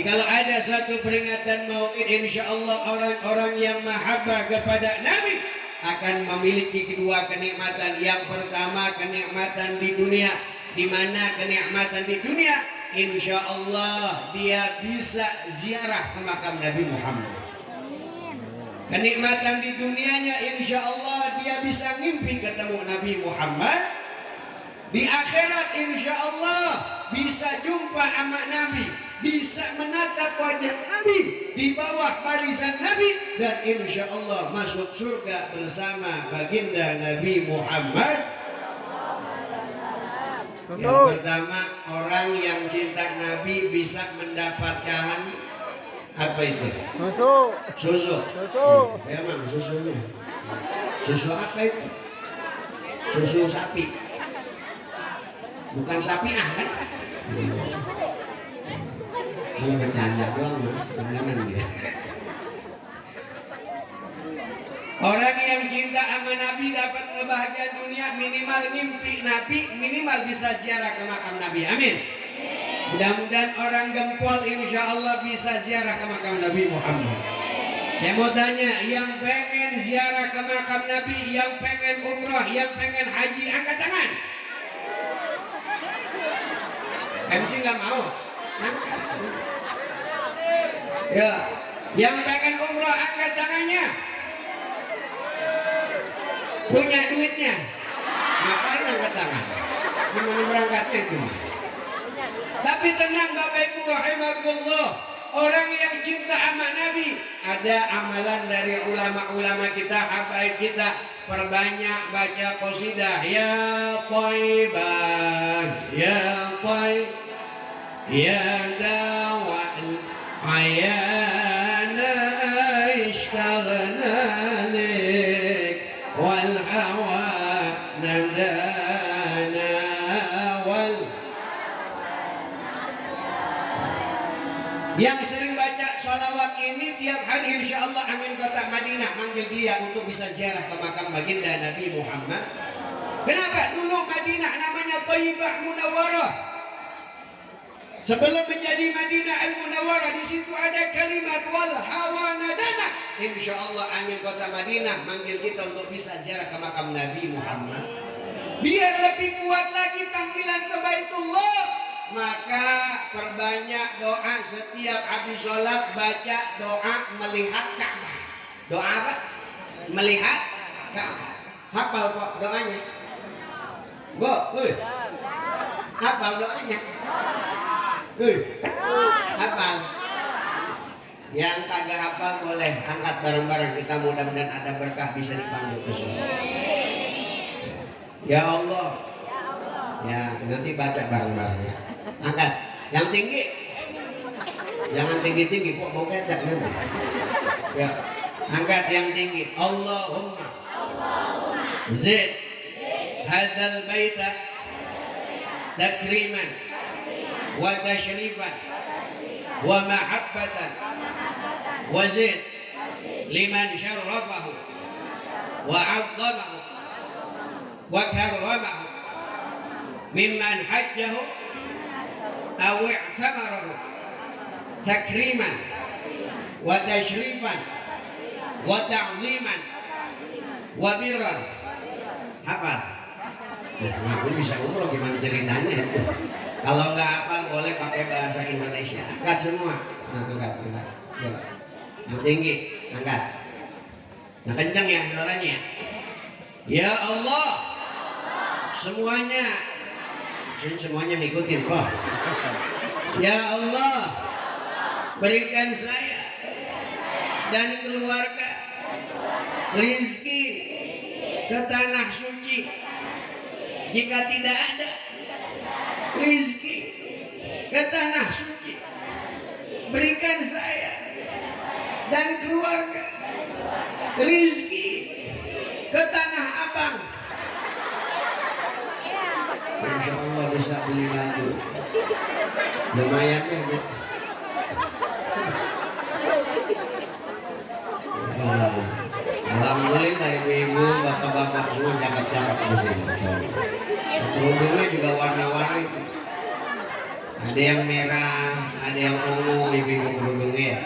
Kalau ada satu peringatan Maulid, insya Allah orang-orang yang mahabbah kepada Nabi akan memiliki kedua kenikmatan. Yang pertama kenikmatan di dunia, di mana kenikmatan di dunia insya Allah dia bisa ziarah ke makam Nabi Muhammad. Kenikmatan di dunianya insya Allah dia bisa ngimpi ketemu Nabi Muhammad. Di akhirat insya Allah bisa jumpa sama Nabi, bisa menatap wajah Nabi di bawah barisan Nabi, dan insya Allah masuk surga bersama baginda Nabi Muhammad. Yang pertama, orang yang cinta Nabi bisa mendapatkan apa itu? Susu. Memang susunya. Susu apa itu? Susu sapi. Bukan sapi kan? Ini bercanda doang mah, beneran dia. Orang yang cinta sama Nabi dapat kebahagiaan dunia, minimal mimpi Nabi, minimal bisa ziarah ke makam Nabi. Amin. Mudah-mudahan orang Gempol insya Allah bisa ziarah ke makam Nabi Muhammad. Saya mau tanya, yang pengen ziarah ke makam Nabi, yang pengen umrah, yang pengen haji, angkat tangan. MC nggak mau. Ya, yang pengen umrah angkat tangannya. Punya duitnya? Ngapain angkat tangan? Gimana berangkatnya itu? Tapi tenang Bapak Ibu rahimakumullah, orang yang cinta sama Nabi, ada amalan dari ulama-ulama kita, habaib kita, perbanyak baca qasidah ya Thayyiban ya Thayyib ya dawa'al ayana ishtaghna lik wal hawa nadana wal. Yang sering baca sholawat ini tiap hari insya Allah amin kota Madinah manggil dia untuk bisa ziarah ke makam baginda Nabi Muhammad. Kenapa? Dulu Madinah namanya Thayyibah Munawwarah. Sebelum menjadi Madinah Al-Munawwarah, di situ ada kalimat wal hawa nadana. Insya Allah amin kota Madinah manggil kita untuk bisa ziarah ke makam Nabi Muhammad. Biar lebih kuat lagi panggilan ke Baitullah, maka perbanyak doa setiap habis sholat, baca doa melihat Ka'bah. Doa apa? Melihat Ka'bah. Hafal kok doanya? Hafal doanya? Hafal? Yang kagak hafal boleh angkat bareng-bareng, kita mudah-mudahan ada berkah bisa dipanggil ke surga. Ya Allah. Ya nanti baca bareng-bareng ya. Angkat yang tinggi, jangan tinggi-tinggi kok bau ketek nanti. Ya, angkat yang tinggi. Allahumma zid hadzal baita takriman wa tashrifan wa mahabbatan wa zid liman syarrafahu wa 'azzamahu wa karramahu mimman hajjahu aw i'tamarahu takriman wa tashrifan wa ta'ziman wa birran. Hafal? Nah, aku bisa umroh gimana ceritanya itu? Kalau nggak hafal boleh pakai bahasa Indonesia. Angkat semua. Nah, angkat. Ya. Yang tinggi, angkat. Nah, kencang ya suaranya. Ya Allah, semuanya ngikutin kok. Ya Allah, berikan saya dan keluarga rizki ke tanah suci. Jika tidak ada rizki ke tanah suci, berikan saya dan keluarga rizki ke tanah abang. Insya Allah bisa beli baju. Lumayan ya Bu. Alhamdulillah ibu-ibu, bapak-bapak semua cakep-cakep di sini. Kerudungnya juga warna-warni. Ada yang merah, ada yang ungu, ibu-ibu kerudungnya ya.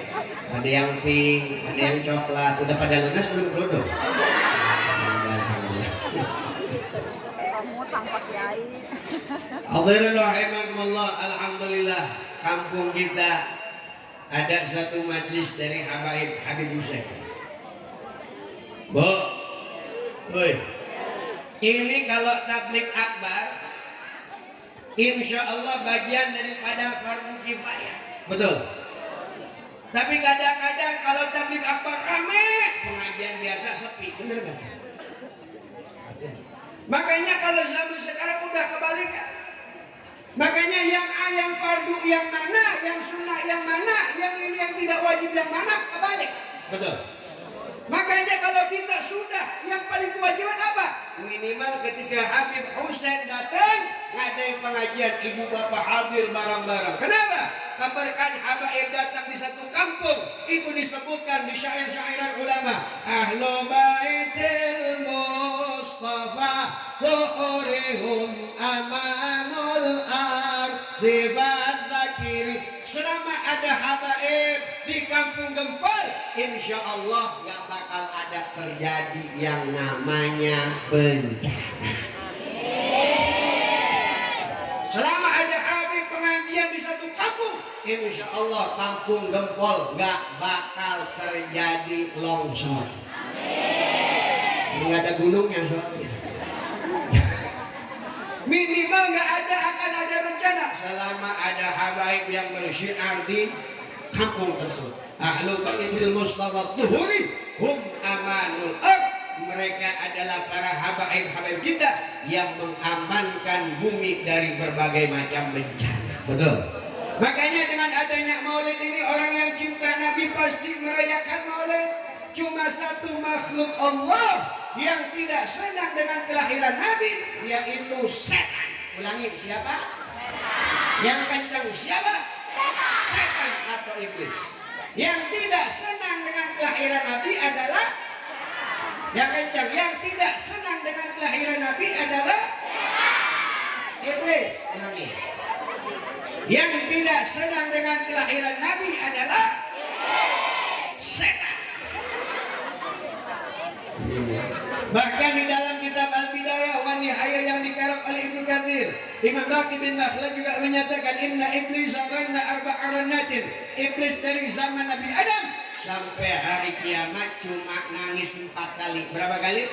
Ada yang pink, ada yang coklat. Udah pada lunas belum kerudung? Kamu tampak kiai. Alhamdulillah, kampung kita ada satu majlis dari Habib Hussein. Bu, woi, ini kalau tablik akbar, insya Allah bagian daripada fardu kifayah, betul. Tapi kadang-kadang kalau tablik akbar rame, pengajian biasa sepi, bener gak? Makanya kalau zaman sekarang udah kebalikan. Makanya yang fardu yang mana, yang sunnah yang mana, yang ini yang tidak wajib yang mana, kebalik. Betul. Makanya kalau kita sudah yang paling kewajiban apa? Minimal ketika Habib Hussein datang, ngadain pengajian, ibu bapak hadir bareng-bareng. Kenapa? Kabarkan habaib datang di satu kampung, itu disebutkan di syair-syairan ulama. Ahlu baitil Mustafa Tuhurihum amanul ardi fadzakiri. Selama ada habaib di kampung Gempol, insya Allah gak bakal ada terjadi yang namanya bencana. Selama ada habib pengajian di satu kampung, insya Allah kampung Gempol gak bakal terjadi longsor. Nggak ada gunungnya soalnya. Minimal akan ada bencana selama ada habaib yang bersyiar di kampung tersebut. Ahlu baitil Mustafa Tuhuri hum amanul ard. Mereka adalah para habaib kita yang mengamankan bumi dari berbagai macam bencana. Betul. Makanya dengan adanya maulid ini, orang yang cinta Nabi pasti merayakan maulid. Cuma satu makhluk Allah yang tidak senang dengan kelahiran Nabi, yaitu setan. Ulangi, siapa? Yang kencang siapa? Setan atau iblis. Yang tidak senang dengan kelahiran Nabi adalah yang kencang. Yang tidak senang dengan kelahiran Nabi adalah iblis. Ulangi. Yang tidak senang dengan kelahiran Nabi adalah setan. Bahkan di dalam kitab Al-Bidayah wa Nihayah yang dikarang oleh Ibnu Katsir, Imam Baqi bin Makhlad juga menyatakan inna iblis ranna arba'aranatin. Iblis dari zaman Nabi Adam sampai hari kiamat cuma nangis 4 kali. Berapa kali?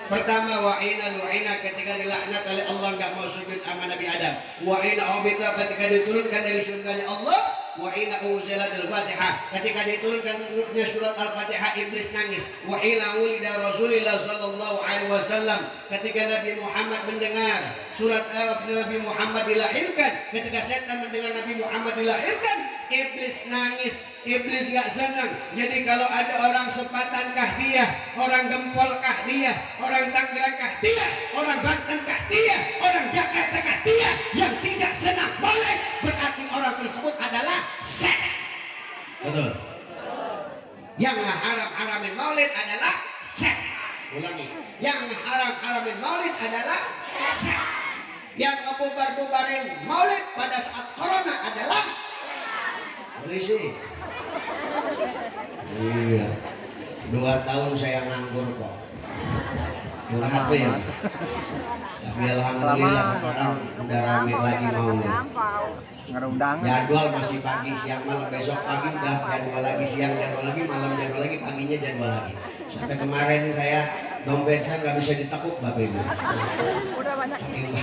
Pertama, wa'ina lu'ina, ketika dilaknat oleh Allah enggak mau sujud sama Nabi Adam. Wa'ina ubita, ketika diturunkan dari surganya Allah. Wa'ina unzilatil Fatihah, ketika diturunkannya surat Al-Fatihah, iblis nangis. Wa'ina wulida Rasulullah sallallahu alaihi wasallam, ketika Nabi Muhammad mendengar surat Nabi Muhammad dilahirkan, ketika setan mendengar Nabi Muhammad dilahirkan, iblis nangis. Iblis gak senang. Jadi kalau ada orang sepatankah dia, orang Gempolkah dia, orang Tangerangkah dia, orang Bantenkah dia, orang Jakartakah dia yang tidak senang boleh, berarti orang tersebut adalah setan. Betul. Yang haram-haramin maulid adalah setan. Ulangi. Yang haram-haramin maulid adalah setan. Yang ngebubar-bubarin maulid pada saat corona adalah polisi. Iya. 2 tahun saya nganggur kok. Curhat ya. Tapi alhamdulillah sekarang udah rame lagi maulid. Jadwal masih pagi, siang, malam. Besok pagi udah jadwal lagi, siang jadwal lagi, malam jadwal lagi, paginya jadwal lagi. Sampai kemarin saya dompet saya nggak bisa ditekuk Bapak Ibu. Udah banyak isinya.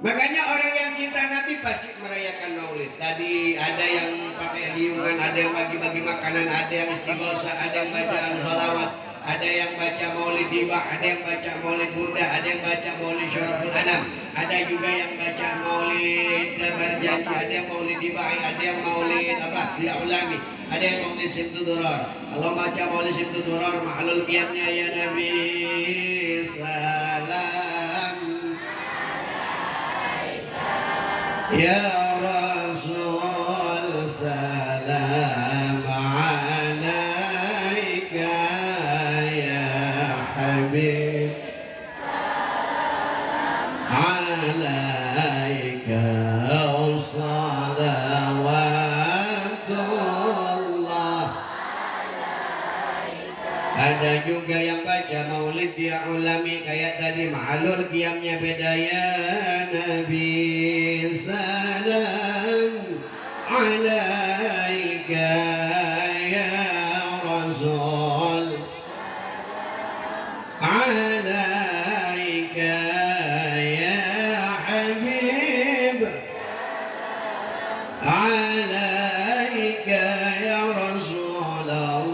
Makanya orang yang cinta Nabi pasti merayakan maulid. Tadi ada yang pakai liungan, ada yang bagi-bagi makanan, ada yang istighosah, ada yang bacaan sholawat, ada yang baca maulid dibah, ada yang baca maulid bunda, ada yang baca maulid syaraful anam, ada juga yang baca maulid berjanji, ada yang maulid dibah, ada yang maulid apa tidak ulangi, ada yang maulid simtuduror. Kalau baca maulid simtuduror, mahalul qiyamnya ya Nabi salam, ya Rasul salam alaika ya Habib salam Ada juga yang baca maulid dia ulami kayak tadi ma'alul qiyamnya beda ya Nabi salam alaika ya Rasul alaika ya Habib alaika ya Rasulullah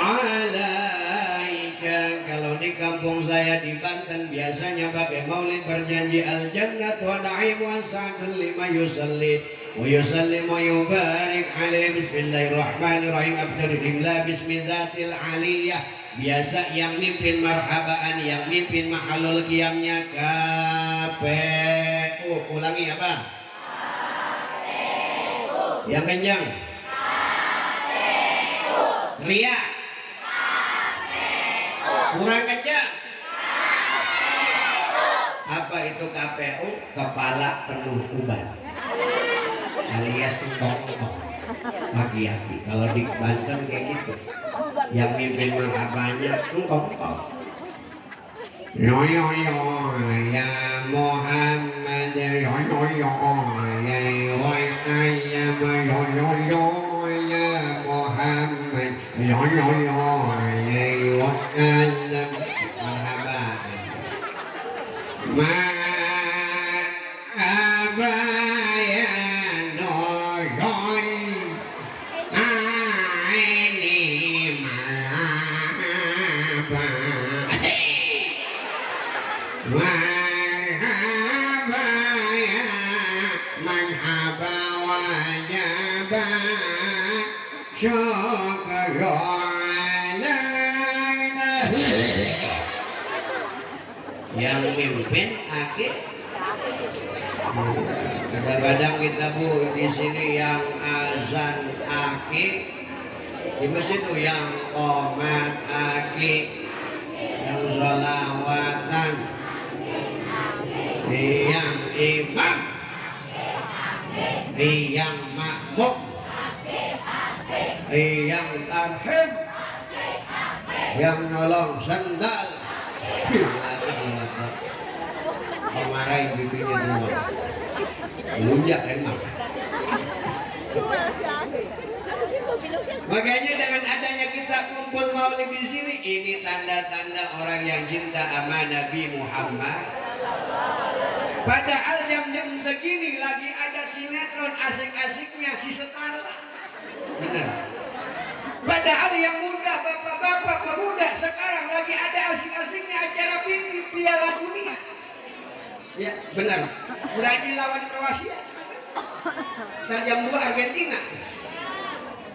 alaika. Kalau di kampung saya di Banten biasanya pakai maulid berjanji al jannat wa na'im wa sa'dun lima yusalli wa yusallim wa yubarik alaih. Bismillahirrahmanirrahim. Abdul imla bismillatil aliyah. Biasa yang mimpin marhabaan, yang mimpin mahalul qiyamnya KPU. Ulangi apa? KPU. Yang kencang. KPU. Teriak. Kurang kencang. Apa itu KPU? Kepala penuh uban alias engkong-engkong aki-aki. Kalau di Banten kayak gitu, yang mimpin marhabahnya engkong-engkong. Yo yo yo ya Muhammad yo yo yo ya wa ya yo yo yo ya Muhammad yo yo yo ya wa alam marhaban ma abaya noyon aini marhaban marhaba ya marhaba wajaba syukurana. Yang mimpin aki. Kadang-kadang kita Bu di sini yang azan aki, di masjid itu yang qomat aki, yang sholawatan, yang imam, yang makmum, yang tarhib, yang nolong sendal. Marahin cucunya dulu. Lunjak emang. Makanya dengan adanya kita kumpul maulid di sini, ini tanda-tanda orang yang cinta sama Nabi Muhammad. Padahal jam-jam segini lagi ada sinetron asik-asiknya si Setala. Benar. Padahal yang muda, bapak-bapak pemuda sekarang lagi ada asik-asiknya acara Piala Dunia. Ya benar. Brazil lawan Kroasia sekarang. Dan jam 2 Argentina.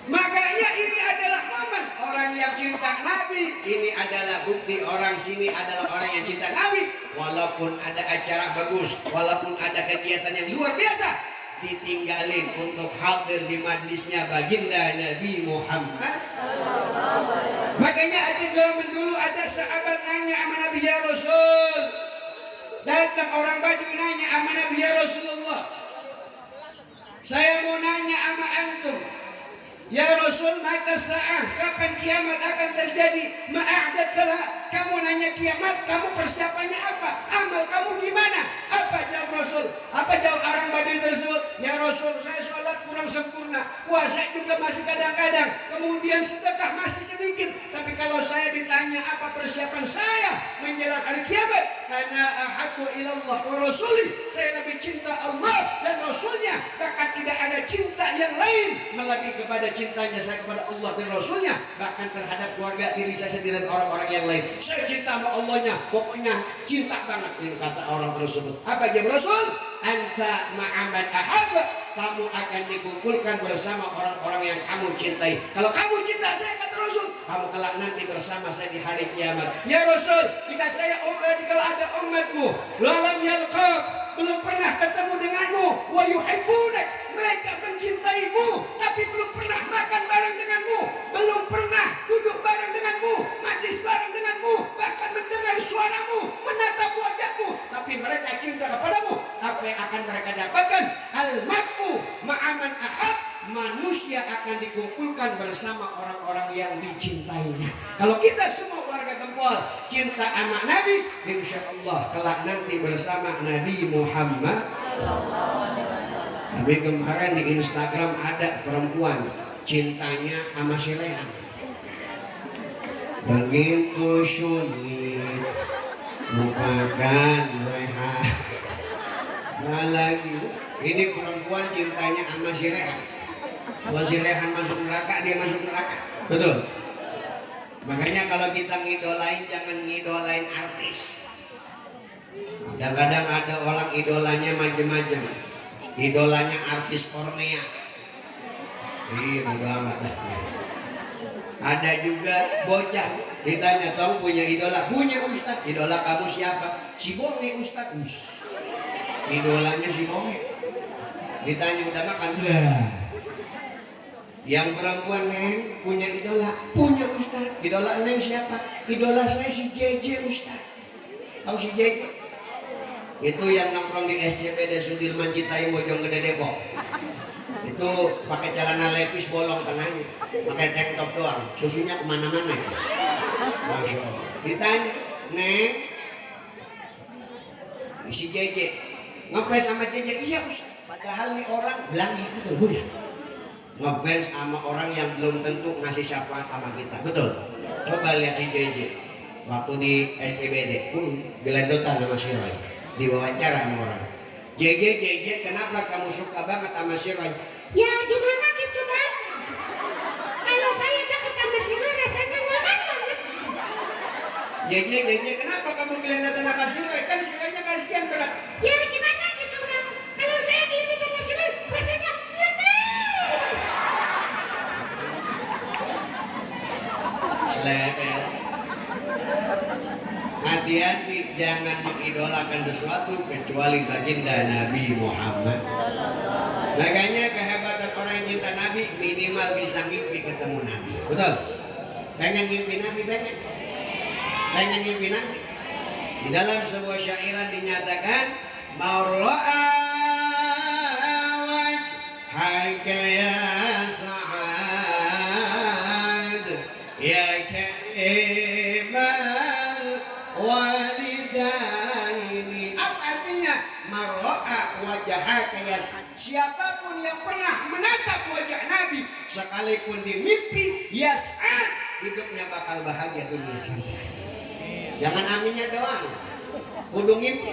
Makanya ini adalah momen orang yang cinta Nabi. Ini adalah bukti orang sini adalah orang yang cinta Nabi. Walaupun ada acara bagus, walaupun ada kegiatan yang luar biasa, ditinggalin untuk hadir di majlisnya baginda Nabi Muhammad. Makanya ada zaman dulu ada sahabat nanya sama Nabi, ya Rasul. Datang orang Baduy nanya sama Nabi, ya Rasulullah, saya mau nanya sama antum, ya Rasul, mata sa'ah, kapan kiamat akan terjadi? Ma'adat salah. Kamu nanya kiamat, kamu persiapannya apa? Amal kamu gimana? Apa jawab Rasul? Apa jawab orang Baduy tersebut? Ya Rasul, saya sholat kurang sempurna, puasa juga masih kadang-kadang, kemudian sedekah masih sedikit. Tapi kalau saya ditanya apa persiapan saya menjelang hari kiamat, ana ahabbu ilallah wa rasuli, saya lebih cinta Allah dan Rasulnya. Bahkan tidak ada cinta yang lain melebihi kepada cintanya saya kepada Allah dan Rasulnya. Bahkan terhadap keluarga, diri saya sendiri dan orang-orang yang lain. Saya cinta sama Allahnya, pokoknya cinta banget. Ini kata orang tersebut. Apa jawab Rasul? Anta ma'aman ahaba, kamu akan dikumpulkan bersama orang-orang yang kamu cintai. Kalau kamu cinta saya, kata Rasul, kamu kelak nanti bersama saya di hari kiamat. Ya Rasul, jika kalau ada umatmu lalam yalqaq, belum pernah ketemu denganmu, wa yuhibbunak, mereka mencintaimu, tapi belum pernah makan bareng denganmu, belum pernah duduk bareng denganmu, majlis bareng denganmu, bahkan mendengar suaramu, menatap wajahmu, tapi mereka cinta kepadamu. Apa yang akan mereka dapatkan? Al-mar'u ma'aman ahab manusia akan dikumpulkan bersama orang-orang yang dicintainya. Kalau kita semua warga Gempol cinta sama Nabi, insya Allah kelak nanti bersama Nabi Muhammad. Tapi kemarin di Instagram ada perempuan cintanya sama si Rehan. Begitu sulit lupakan Rehan. Nah lagi ini perempuan cintanya sama si Rehan. Kalau si Rehan masuk neraka, dia masuk neraka. Betul. Makanya kalau kita ngidolain, jangan ngidolain artis. Kadang-kadang ada orang idolanya macam-macam. Idolanya artis Kornea. Bodo amat dah. Ada juga bocah ditanya, "Tong punya idola?" "Punya Ustaz." "Idola kamu siapa?" "Si Bonge Ustaz." Idolanya si Bonge. Ditanya, "Udah makan?" "Udah." Yang perempuan, "Neng punya idola?" "Punya Ustaz." "Idola Neng siapa?" "Idola saya si JJ Ustaz." Tahu si JJ? Itu yang nongkrong di SCBD Sudirman Citayam Bojonggede Depok. Itu pakai celana lepis bolong tengahnya, pakai tank top doang, susunya kemana-mana. Masya Allah. Ditanya, "Neng, si JJ ngefans sama JJ?" "Iya Ustaz." Padahal nih orang bilang betul Bu ya, ngefans sama orang yang belum tentu ngasih syafaat sama kita. Betul. Coba lihat si JJ waktu di SCBD, gelendotan sama si Roy, diwawancara sama orang. JJ, kenapa kamu suka banget sama si Roy?" "Ya gimana gitu Bang, kalau saya deket sama si Roy rasanya nyaman banget." JJ, kenapa kamu gelendotan sama si Roy? Kan si Roynya kasihan berat." "Ya gimana gitu Bang, kalau saya gelendotan sama si Roy rasanya nyaman." Selebel. Hati-hati, jangan mengidolakan sesuatu kecuali baginda Nabi Muhammad. Makanya kehebatan orang yang cinta Nabi minimal bisa ngimpi ketemu Nabi. Betul? Pengen ngimpi Nabi? Pengen ngimpi Nabi? Di dalam sebuah syairan dinyatakan, "Marra'a wajhaka ya Sa'ad ya karimal walidaini." Apa artinya? Marra'a wajhaka ya Sa'ad. Siapapun yang pernah menatap wajah Nabi sekalipun di mimpi, ya Sa'ad, hidupnya bakal bahagia dunia sampai akhir. Jangan aminnya doang, kudu ngimpi.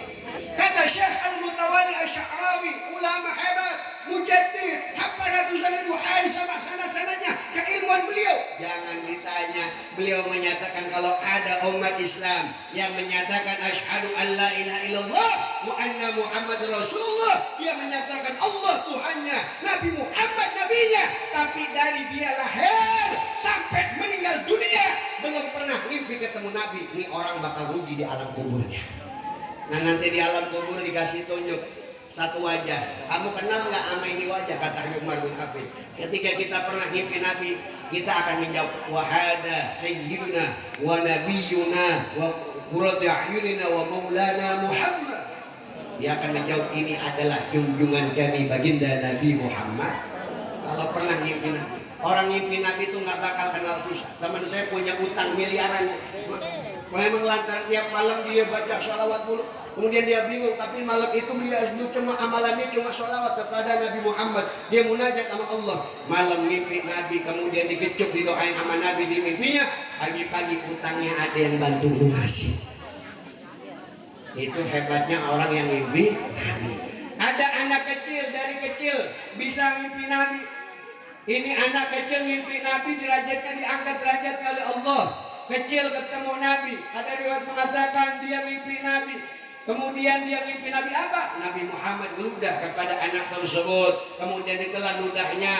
Kata Syekh Al-Mutawali Asy-Sya'rawi, ulama hebat, mujaddid, hafal ratusan ribu hadis sama sanad-sanadnya, keilmuan beliau. Jangan ditanya, beliau menyatakan kalau ada umat Islam yang menyatakan asyhadu an la ilaha illallah wa anna Muhammadar Rasulullah, dia menyatakan Allah Tuhannya, Nabi Muhammad nabinya, tapi dari dia lahir sampai meninggal dunia belum pernah mimpi ketemu Nabi, ini orang bakal rugi di alam kuburnya. Nah nanti di alam kubur dikasih tunjuk satu wajah. "Kamu kenal nggak sama ini wajah?" Kata Umar bin Hafid. Ketika kita pernah ngimpi Nabi, kita akan menjawab, "Wahada sayyiduna wa nabiyuna wa qurratu a'yunina wa maulana Muhammad." Dia akan menjawab, "Ini adalah junjungan kami baginda Nabi Muhammad." Kalau pernah ngimpi Nabi, orang ngimpi Nabi itu nggak bakal kenal susah. Teman saya punya utang miliaran. Memang lantaran tiap malam dia baca sholawat mulu. Kemudian dia bingung, tapi malam itu dia cuma amalannya cuma sholawat kepada Nabi Muhammad. Dia munajat sama Allah. Malam mimpi Nabi, kemudian dikecup didoain sama Nabi di mimpinya. Pagi-pagi utangnya ada yang bantu lunasi. Itu hebatnya orang yang mimpi Nabi. Ada anak kecil dari kecil bisa mimpi Nabi. Ini anak kecil mimpi Nabi, derajatnya diangkat derajat oleh Allah. Kecil ketemu Nabi, ada riwayat mengatakan dia mimpi Nabi. Kemudian dia mimpi Nabi apa? Nabi Muhammad geludah kepada anak tersebut. Kemudian ditelan ludahnya,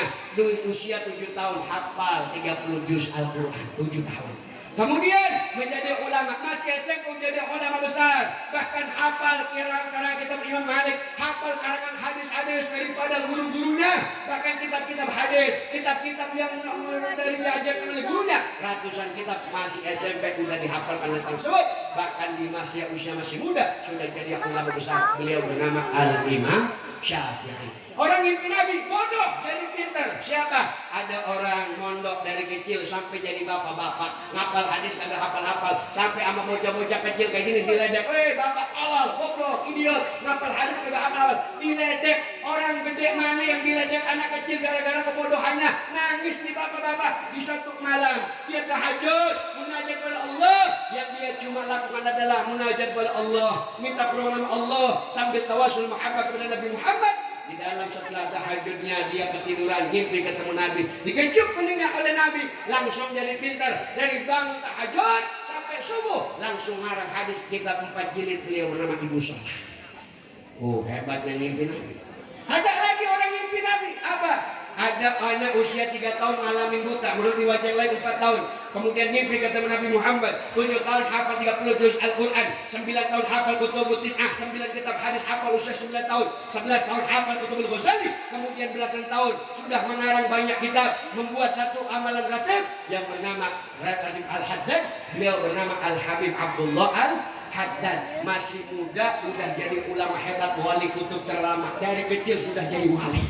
usia 7 tahun, hafal 30 juz Al-Quran, 7 tahun. Kemudian menjadi ulama, masih SMP menjadi ulama besar. Bahkan hafal karangan kitab Imam Malik, hafal karangan hadis-hadis daripada guru-gurunya. Bahkan kitab-kitab hadis, kitab-kitab yang dari diajarkan oleh gurunya. Ratusan kitab masih SMP sudah dihafalkan tentang tersebut. Bahkan di usia masih muda sudah jadi ulama besar. Beliau bernama Al-Imam Syafi'i. Orang mimpi Nabi bodoh jadi pintar. Siapa? ada orang mondok dari kecil sampai jadi bapak-bapak, ngapal hadis kagak hafal-hafal, sampai sama bocah-bocah kecil kayak gini diledek, bapak tolol, goblok, idiot, ngapal hadis kagak hafal-hafal, diledek. Orang gede mana yang diledek anak kecil gara-gara kebodohannya? Nangis di bapak-bapak. Di satu malam dia tahajud, munajat pada Allah. Yang dia cuma lakukan adalah munajat pada Allah, minta pertolongan Allah sambil tawasul mahabbah kepada Nabi Muhammad. Di dalam setelah tahajudnya dia ketiduran, mimpi ketemu Nabi, dikecup keningnya oleh Nabi, langsung jadi pintar. Dari bangun tahajud sampai subuh langsung ngarang hadis kitab 4 jilid beliau bernama Ibu Sholah. Hebatnya mimpi Nabi. Ada lagi orang mimpi Nabi apa? Ada anak usia 3 tahun ngalamin buta, menurut riwayat yang lain 4 tahun. Kemudian mimpi ketemu Nabi Muhammad, 7 tahun hafal 30 juz Al-Quran, 9 tahun hafal kutubut tis'ah, 9 kitab hadis hafal usia 9 tahun, 11 tahun hafal kutubul Ghazali, kemudian belasan tahun sudah mengarang banyak kitab, membuat satu amalan ratib yang bernama Ratib Al-Haddad. Beliau bernama Al-Habib Abdullah Al-Haddad. Masih muda udah jadi ulama hebat, wali kutub terlama, dari kecil sudah jadi wali.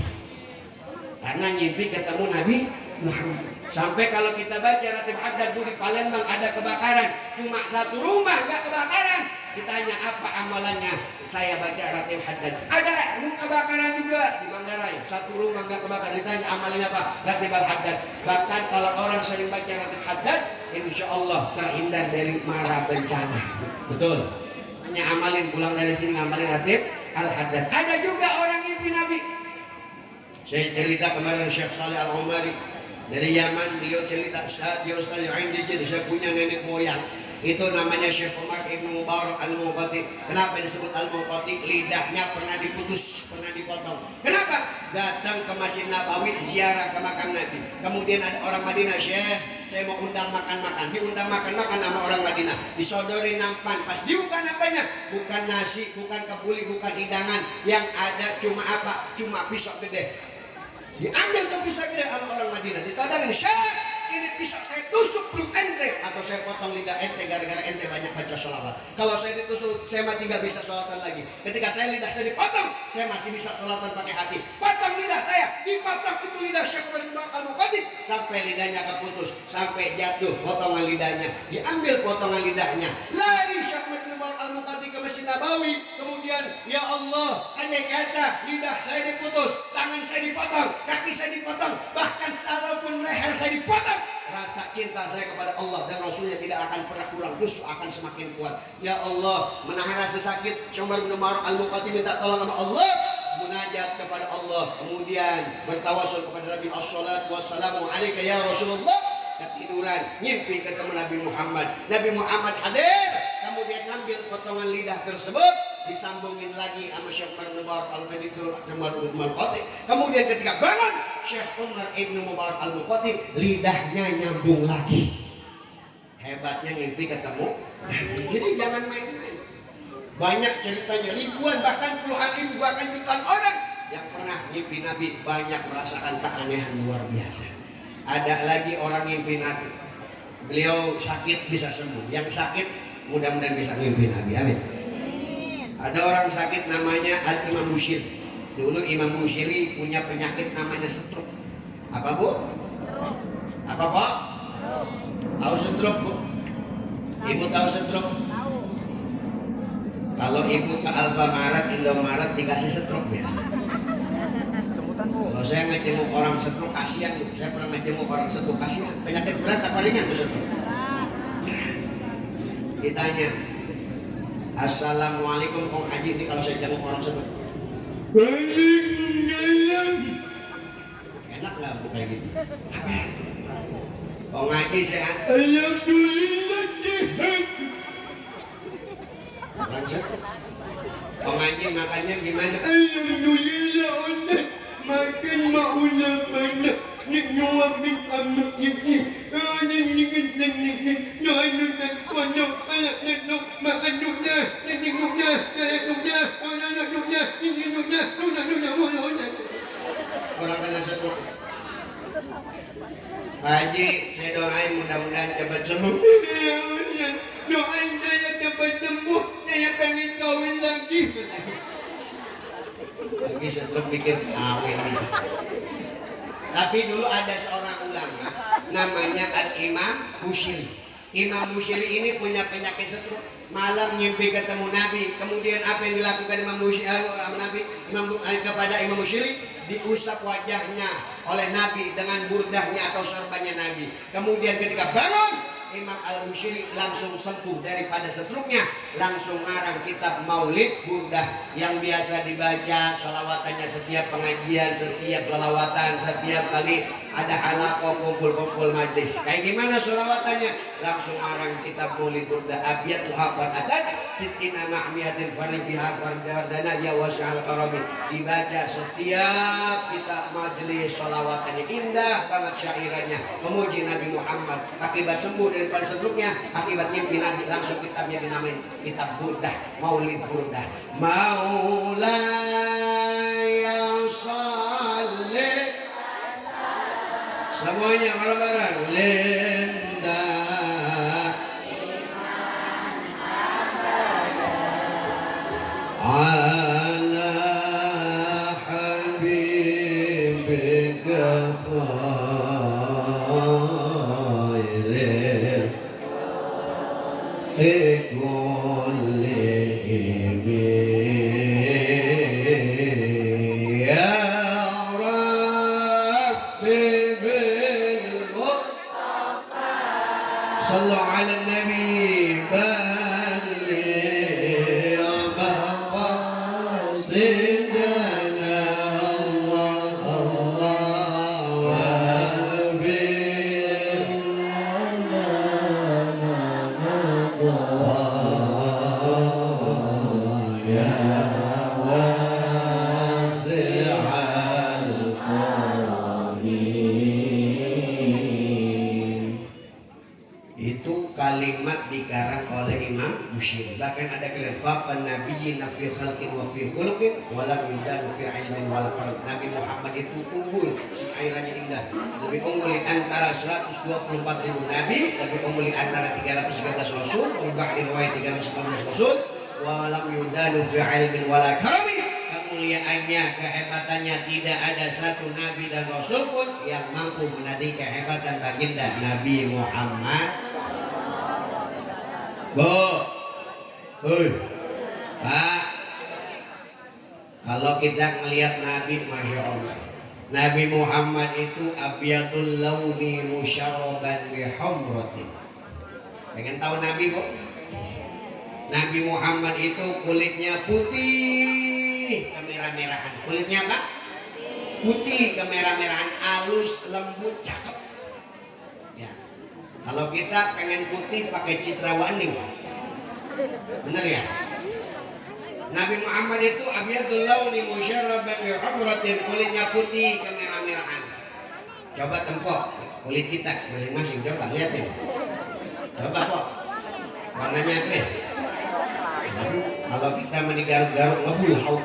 Karena ngimpi ketemu Nabi Muhammad. Sampai kalau kita baca Ratib Haddad di Palembang ada kebakaran, cuma satu rumah nggak kebakaran. Ditanya apa amalannya? Saya baca Ratib Haddad. Ada kebakaran juga di Manggarai, satu rumah nggak kebakaran. Ditanya amalannya apa? Ratib Al-Haddad. Bahkan kalau orang sering baca Ratib Haddad, insya Allah terhindar dari mara bencana. Betul. Hanya amalin, pulang dari sini ngamalin Ratib Al-Haddad. Ada juga orang mimpi Nabi. Saya cerita kemarin Syekh Saleh Al-Umari dari Yaman, beliau cerita, dia Ustaz Indi, jadi saya punya nenek moyang itu namanya Syekh Umar Ibn Mubarak Al-Muqati. Kenapa disebut Al-Muqati? Lidahnya pernah diputus, pernah dipotong. Kenapa? Datang ke Masjid Nabawi ziarah ke makam Nabi. Kemudian ada orang Madinah, Syekh saya mau undang makan-makan. Diundang makan-makan sama orang Madinah, disodori nampan. Pas dibuka apanya? Bukan nasi, bukan kebuli, bukan hidangan. Yang ada cuma apa? Cuma pisau gede. Diambil tuh pisau gede sama orang Madinah, ditodongin, Syekh ini pisau saya tusuk perut ente, atau saya potong lidah ente gara-gara ente banyak baca sholawat. Kalau saya ditusuk, saya mati nggak bisa sholawatan lagi. Ketika lidah saya dipotong, saya masih bisa sholawatan pakai hati. Potong lidah saya, dipotong itu lidah Syekh Umar Al-Muqati sampai lidahnya keputus, sampai jatuh potongan lidahnya. Diambil potongan lidahnya, lari Syekh Umar Al-Muqati ke Masjid Nabawi. Kemudian, ya Allah, andai kata lidah saya diputus, tangan saya dipotong, kaki saya dipotong, bahkan salaupun leher saya dipotong, rasa cinta saya kepada Allah dan Rasulnya tidak akan pernah kurang, justru akan semakin kuat. Ya Allah, menahan rasa sakit, Syekh Umar bin Al-Muqati minta tolong sama Allah, munajat kepada Allah, kemudian bertawasul kepada Nabi, assalatu wassalamu alaika ya Rasulullah. Ketiduran, mimpi ketemu Nabi Muhammad. Nabi Muhammad hadir, kemudian ngambil potongan lidah tersebut, disambungin lagi sama Syekh Umar bin Al-Muqati. Kemudian ketika bangun Syekh Umar Ibn Mubarak Al-Muqati, lidahnya nyambung lagi. Hebatnya mimpi ketemu Nabi. Jadi jangan main-main. Banyak ceritanya, ribuan bahkan puluhan ribu bahkan jutaan orang yang pernah mimpi Nabi, banyak merasakan keanehan luar biasa. Ada lagi orang mimpi Nabi, beliau sakit bisa sembuh. Yang sakit mudah-mudahan bisa mimpi Nabi, amin. Ada orang sakit namanya Al-Imam Bushiri. Dulu Imam Bushiri punya penyakit namanya stroke. Apa Bu? Apa Pak? Tahu stroke Bu? Ibu tahu stroke? Kalau ibu ke Alfamaret, Indomaret dikasih stroke biasa. Kalau saya ngejenguk orang stroke kasihan Bu. Saya pernah ngejenguk orang stroke kasihan. Penyakit berat apa ringan tuh stroke? Ditanya, assalamualaikum Kong Haji, ini kalau saya jenguk orang stroke. Enak nggak Bu kayak gitu? Kong Haji sehat. Alhamdulillah sehat. Orang stroke. Kong Haji makannya gimana? Alhamdulillah Allah. Makin maulah mana nyuapin amat ini orang kena stroke. Haji, saya doain mudah-mudahan cepat sembuh. Doain saya cepat sembuh, saya pengen kawin lagi. Lagi stroke mikir kawin nih. Tapi dulu ada seorang ulama namanya Al-Imam Bushiri. Imam Bushiri ini punya penyakit stroke. Malam ngimpi ketemu Nabi. Kemudian apa yang dilakukan Imam Bushiri kepada Imam Bushiri? Diusap wajahnya oleh Nabi dengan burdahnya atau sorbannya Nabi. Kemudian ketika bangun, Imam Al-Bushiri langsung sembuh daripada stroke-nya. Langsung ngarang kitab Maulid Burdah yang biasa dibaca sholawatannya setiap pengajian, setiap sholawatan, setiap kali ada halaqah kumpul-kumpul majlis. Kayak gimana sholawatannya? Langsung ngarang kitab Maulid Burdah. Abiyatuha qad atat sittina ma'miyatin faribiha fardana ya wasya'al karami. Dibaca setiap kitab majlis sholawatannya. Indah banget syairannya, memuji Nabi Muhammad. Akibat sembuh daripada stroke-nya, akibat mimpi Nabi, langsung kitabnya dinamain kitab Burdah, Maulid Burdah. Maulaya shalli, semuanya bareng-bareng. Linda ala habibika khairil ikulihim ya Rabbi bil Mustafa sallu ala nabi balli maqasidana Allah Allah wa itu kalimat dikarang oleh Imam Bushiri. Bahkan ada kalimat faqan nabiyina fi khalqin wa fi khuluqin wa lam yudanu fi ilmin wa la qaram. Nabi Muhammad itu unggul, syairannya indah, lebih unggul antara 124.000 nabi, lebih unggul antara 313 rasul, bahkan riwayat 319 rasul, wa lam yudanu fi ilmin wa la qaram. Kemuliaannya, kehebatannya, tidak ada satu nabi dan rasul pun yang mampu menandingi kehebatan baginda Nabi Muhammad. Bu, hei, Pak, kalau kita melihat Nabi, Masya Allah, Nabi Muhammad itu abyadul launi musyarroban bihumratin. Pengen tahu Nabi, Bu? Nabi Muhammad itu kulitnya putih kemerah-merahan. Kulitnya apa? Putih kemerah-merahan, halus, lembut, cakep. Ya. Kalau kita pengen putih pakai Citra Waning, bener ya? Nabi Muhammad itu abyadul launi musyarraban bi humratin, kulitnya putih kemerah-merahan. Coba tempok kulit kita masing-masing, coba lihatin. Coba kok warnanya apa? Kalau kita menigaruk-garuk ngebul hauk.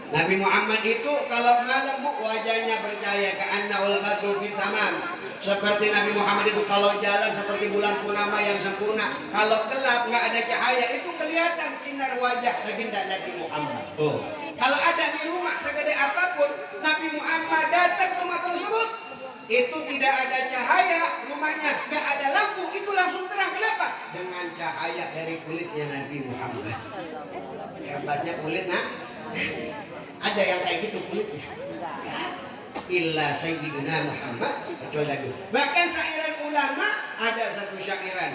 Nabi Muhammad itu kalau malam, Bu, wajahnya bercahaya ka'annaul badru fi tamam. Seperti Nabi Muhammad itu kalau jalan seperti bulan purnama yang sempurna. Kalau gelap nggak ada cahaya, itu kelihatan sinar wajah baginda Nabi Muhammad. Tuh. Kalau ada di rumah segede apapun, Nabi Muhammad datang ke rumah tersebut, itu tidak ada cahaya, rumahnya nggak ada lampu, itu langsung terang. Kenapa? Dengan cahaya dari kulitnya Nabi Muhammad. Hebatnya kulit, nah. Ada yang kayak gitu kulitnya? Illa Sayyidina Muhammad, kecuali lagi. Bahkan syairan ulama ada satu syairan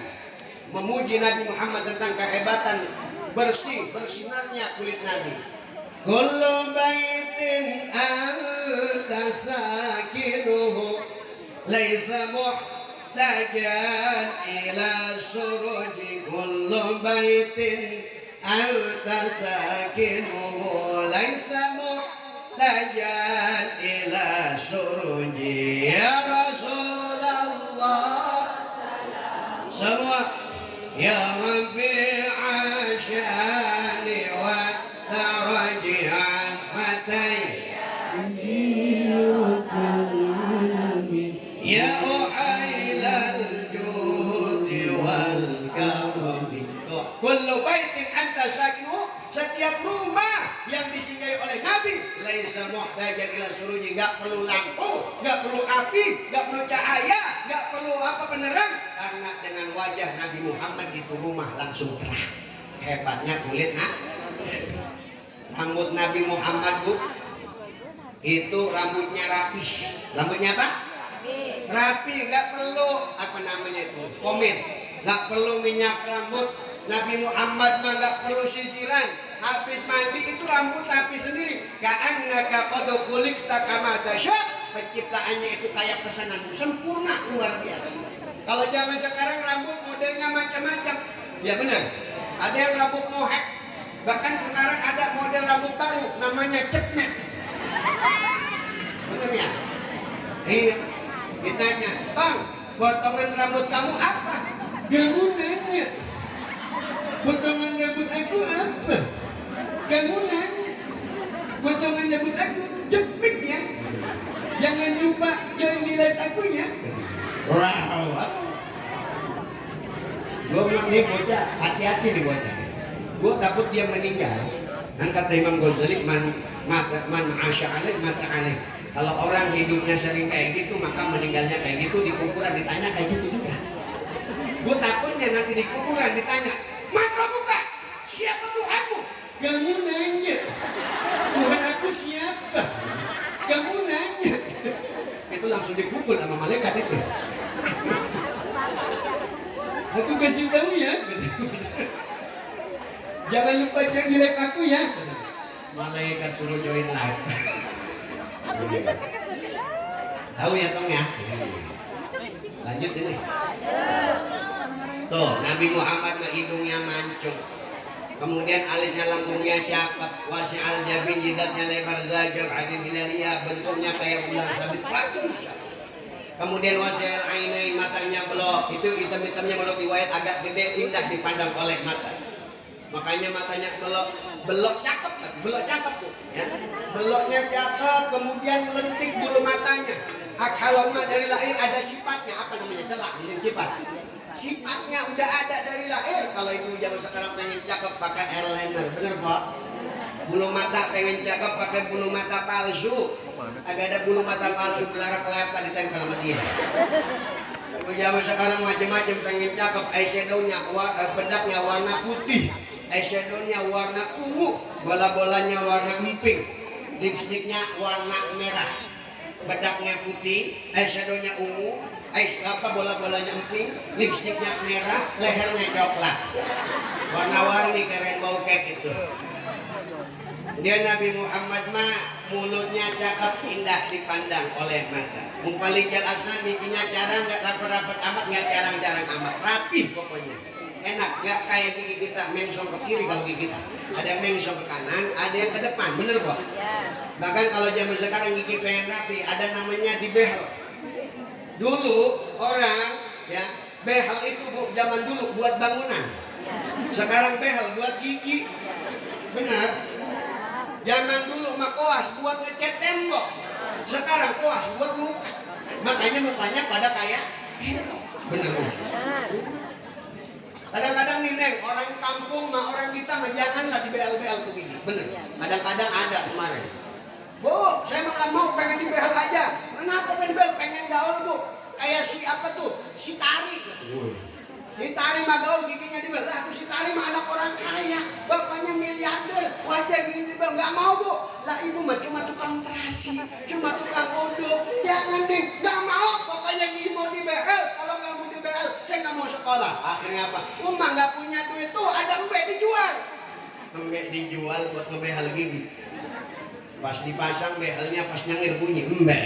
memuji Nabi Muhammad tentang kehebatan bersinarnya kulit Nabi. Kullu baitin anta sakinuhu laisa muhtajan ila suruji. Kullu baitin anta sakinuhu laisa muhtajan ila suruji. Ya Rasulullah, semua ya Rafi'a syani wa taraji'at fatai ya uhailal judi wal karami. Kullu baitin anta sakinuhu, setiap rumah yang disinggahi oleh Nabi, laisa laisa muhtajan ila suruji, enggak perlu lampu, enggak perlu api, enggak perlu cahaya, enggak perlu apa penerang, karena dengan wajah Nabi Muhammad itu rumah langsung terang. Hebatnya kulit rambut Nabi Muhammad, Bu, itu rambutnya rapi. Rambutnya apa? Rapi, nggak perlu apa namanya itu pomade, nggak perlu minyak rambut. Nabi Muhammad mah nggak perlu sisiran. Habis mandi itu rambut rapi sendiri. Ka'annaka qad khuliqta kama tasya. Penciptaannya itu kayak pesananmu, sempurna, luar biasa. Kalau zaman sekarang rambut modelnya macam-macam. Ya benar. Ada yang rambut mohek. Bahkan sekarang ada model rambut baru namanya cepmet. Benar ya? Iya. Ditanya, "Bang, potongan rambut kamu apa?" Kamu nanya. "Potongan rambut aku apa?" Kamu nanya. "Potongan rambut aku cepet ya. Jangan lupa jangan dilihat aku ya." Wow. Gue bilang nih bocah, hati-hati nih bocah. Gue takut dia meninggal. Kan kata Imam Ghazali, man ma'asya alaih mata alaih. Kalau orang hidupnya sering kayak gitu, maka meninggalnya kayak gitu, di kuburan ditanya kayak gitu juga. Gue takutnya nanti di kuburan ditanya, "Man Rabbuka? Siapa Tuhanmu?" Kamu nanya. "Tuhan aku siapa?" Kamu nanya. Itu langsung dikubur sama malaikat itu. "Aku kasih tahu ya." "Jangan lupa jangan di-like aku ya." Malaikat suruh join live. Tahu ya Tong ya? Lanjut ini. Tuh, Nabi Muhammad mah hidungnya mancung. Kemudian alisnya lambungnya cakep, wasi'al jabin, jidatnya lebar, zajab adin hilaliyah, bentuknya kayak bulan sabit pagi. Kemudian wasi'al ainain, matanya belok. Itu hitam-hitamnya menurut riwayat agak gede, indah dipandang oleh mata. Makanya matanya belok cakep kan? Belok cakep tuh, ya. Beloknya cakep, kemudian lentik bulu matanya. Akhaloma dari lahir ada sifatnya, apa namanya? Celak di sini sifat. Sifatnya udah ada dari lahir. Kalau ibu zaman sekarang pengen cakep pakai eyeliner, bener Pak? Bulu mata pengen cakep pakai bulu mata palsu. Agak ada bulu mata palsu belara kelapa ditempel sama dia. Ibu zaman sekarang macam-macam pengen cakep, eyeshadownya, bedaknya warna putih, eyeshadownya warna ungu, bola-bolanya warna emping, lipstiknya warna merah, bedaknya putih, eyeshadownya ungu, bola-bolanya emping, lipstiknya merah, lehernya coklat, warna-warni kayak rainbow cake itu. Dia Nabi Muhammad mah mulutnya cakep, indah dipandang oleh mata. Mumpalijal asnan, giginya jarang, nggak rapat-rapat amat, nggak jarang-jarang amat, rapih pokoknya. Enak, nggak kayak gigi kita mengsong ke kiri. Kalau gigi kita ada yang mengsong ke kanan, ada yang ke depan, bener kok. Bahkan kalau zaman sekarang gigi pengen rapi, ada namanya dibehel. Dulu orang ya behel itu Bu, zaman dulu buat bangunan. Sekarang behel buat gigi, benar. Zaman dulu mah koas buat ngecat tembok, sekarang koas buat muka. Makanya mukanya pada kayak bener Bu. Kadang-kadang nih Neng, orang kampung mah orang kita mah janganlah di BL-BL tuh gigi, bener. Kadang-kadang ada kemarin, "Bu, saya makan mau pengen di BL aja." "Kenapa pengen di BL?" "Pengen gaul Bu, kayak si apa tuh, si Tari." Si Tari mah gaul giginya di BL. Lah si Tari mah anak orang kaya, bapaknya miliarder, wajah gini di BL. Nggak mau Bu. Lah ibu mah cuma tukang terasi, cuma tukang odol. Jangan deh, nggak mau. Pokoknya gigi mau di BL. Kalau nggak mau di BL, saya nggak mau sekolah. Akhirnya apa? Umah nggak punya duit tuh, ada embe dijual. Embe dijual buat ngebehel gigi. Pas dipasang behelnya pas nyengir bunyi embe.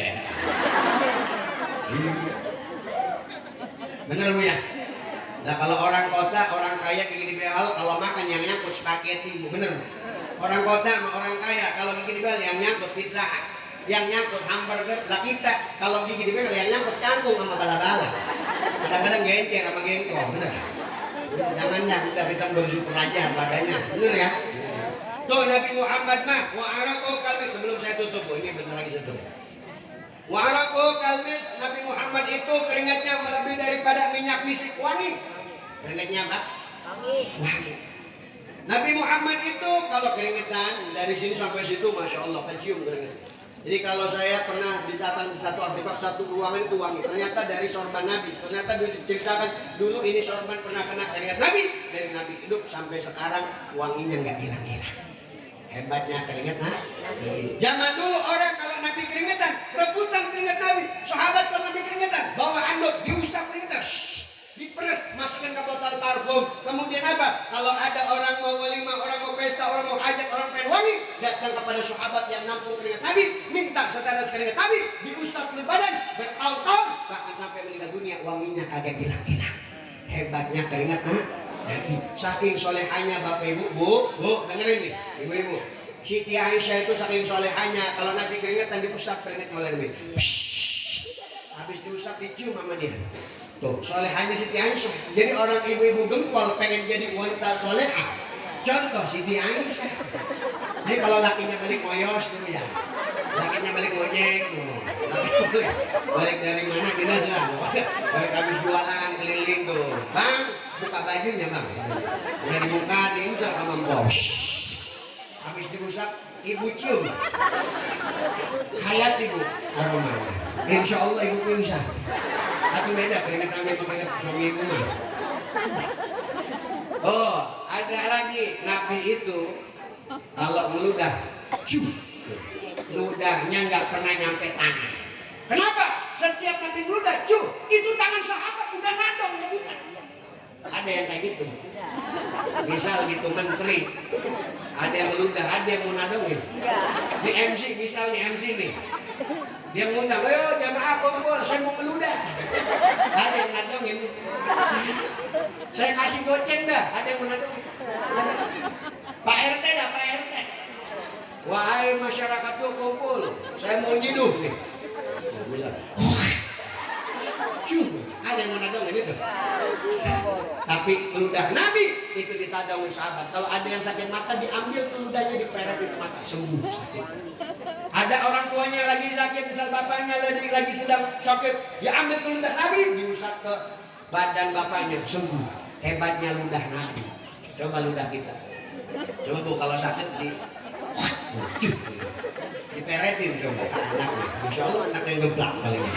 Bener Bu ya? Nah kalau orang kota, orang kaya gigi di behel, kalau makan yang nyangkut spaghetti Bu, bener. Orang kota sama orang kaya, kalau gigi di behel yang nyangkut pizza, yang nyangkut hamburger. Lah kita kalau gigi di behel yang nyangkut kangkung sama bala-bala. Kadang-kadang gencer sama gengkong, bener. Jangan dah, udah kita bersyukur aja padanya, bener ya. Tuh Nabi Muhammad mah wa'araku kalmis. Sebelum saya tutup Bu, ini bentar lagi saya tutup. Wa'araku kalmis, Nabi Muhammad itu keringatnya melebihi daripada minyak misik wangi. Keringatnya apa? Wangi. Nabi Muhammad itu kalau keringetan dari sini sampai situ, masya Allah kecium keringetan. Jadi kalau saya pernah datang di satu artefak, satu ruangan itu wangi. Ternyata dari sorban Nabi. Ternyata diceritakan dulu ini sorban pernah kena keringat Nabi. Dari Nabi hidup sampai sekarang wanginya nggak hilang-hilang. Hebatnya keringat Nabi. Zaman dulu orang kalau Nabi keringetan, rebutan keringat Nabi. Sahabat kalau Nabi keringetan, bawa anduk, diusap keringetan. Diperes, masukkan ke botol parfum. Kemudian apa? Kalau ada orang mau walimah, orang mau pesta, orang mau hajat, orang pengen wangi, datang kepada sahabat yang nampung keringat Nabi, minta setetes keringat Nabi, diusap di badan bertahun-tahun, bahkan sampai meninggal dunia wanginya agak hilang-hilang. Hebatnya keringat Nabi. Saking solehanya Bapak Ibu, Bu, dengerin nih, ibu-ibu. Siti Aisyah itu saking solehanya, kalau Nabi keringatan diusap keringat oleh Nabi. Habis diusap dicium sama dia. Tuh, solehanya Siti Aisyah. Jadi orang ibu-ibu gempol pengen jadi wanita solehah. Contoh Siti Aisyah. Jadi kalau lakinya balik moyos tuh ya, lakinya balik ngojek tuh, balik dari mana dinas lah, balik habis jualan keliling tuh, bang buka bajunya bang, udah dibuka diusap sama bos, habis diusap ibu cium, hayat ibu aromanya, insya Allah ibu bisa. Atau beda keringetan sama keringet suami ibu mah. Oh, ada lagi Nabi itu kalau meludah, ludahnya nggak pernah nyampe tanah. Kenapa? Setiap Nabi meludah, itu tangan sahabat udah nadong nyebutan. Ada yang kayak gitu. Misal gitu menteri, ada yang meludah, ada yang mau nadongin. Di MC, misal nih MC nih. Dia ngundang, ayo jamaah kumpul, saya mau meludah. Ada yang nadongin. Saya kasih goceng dah, ada yang mau nadongin. Pak RT dah, Pak RT. Wahai masyarakat tuh kumpul, saya mau nyiduh nih. Misal, ada yang mau nadongin itu. Tapi ludah Nabi itu ditadong sahabat. Kalau ada yang sakit mata diambil tuh ludahnya diperet di mata, sembuh sakit. Ada orang tuanya lagi sakit, misal bapaknya lagi sedang sakit, ya ambil tuh ludah Nabi, diusap ke badan bapaknya, sembuh. Hebatnya ludah Nabi. Coba ludah kita. Coba Bu kalau sakit diperetin coba ke anaknya. Insya Allah anak yang geblak kali ini.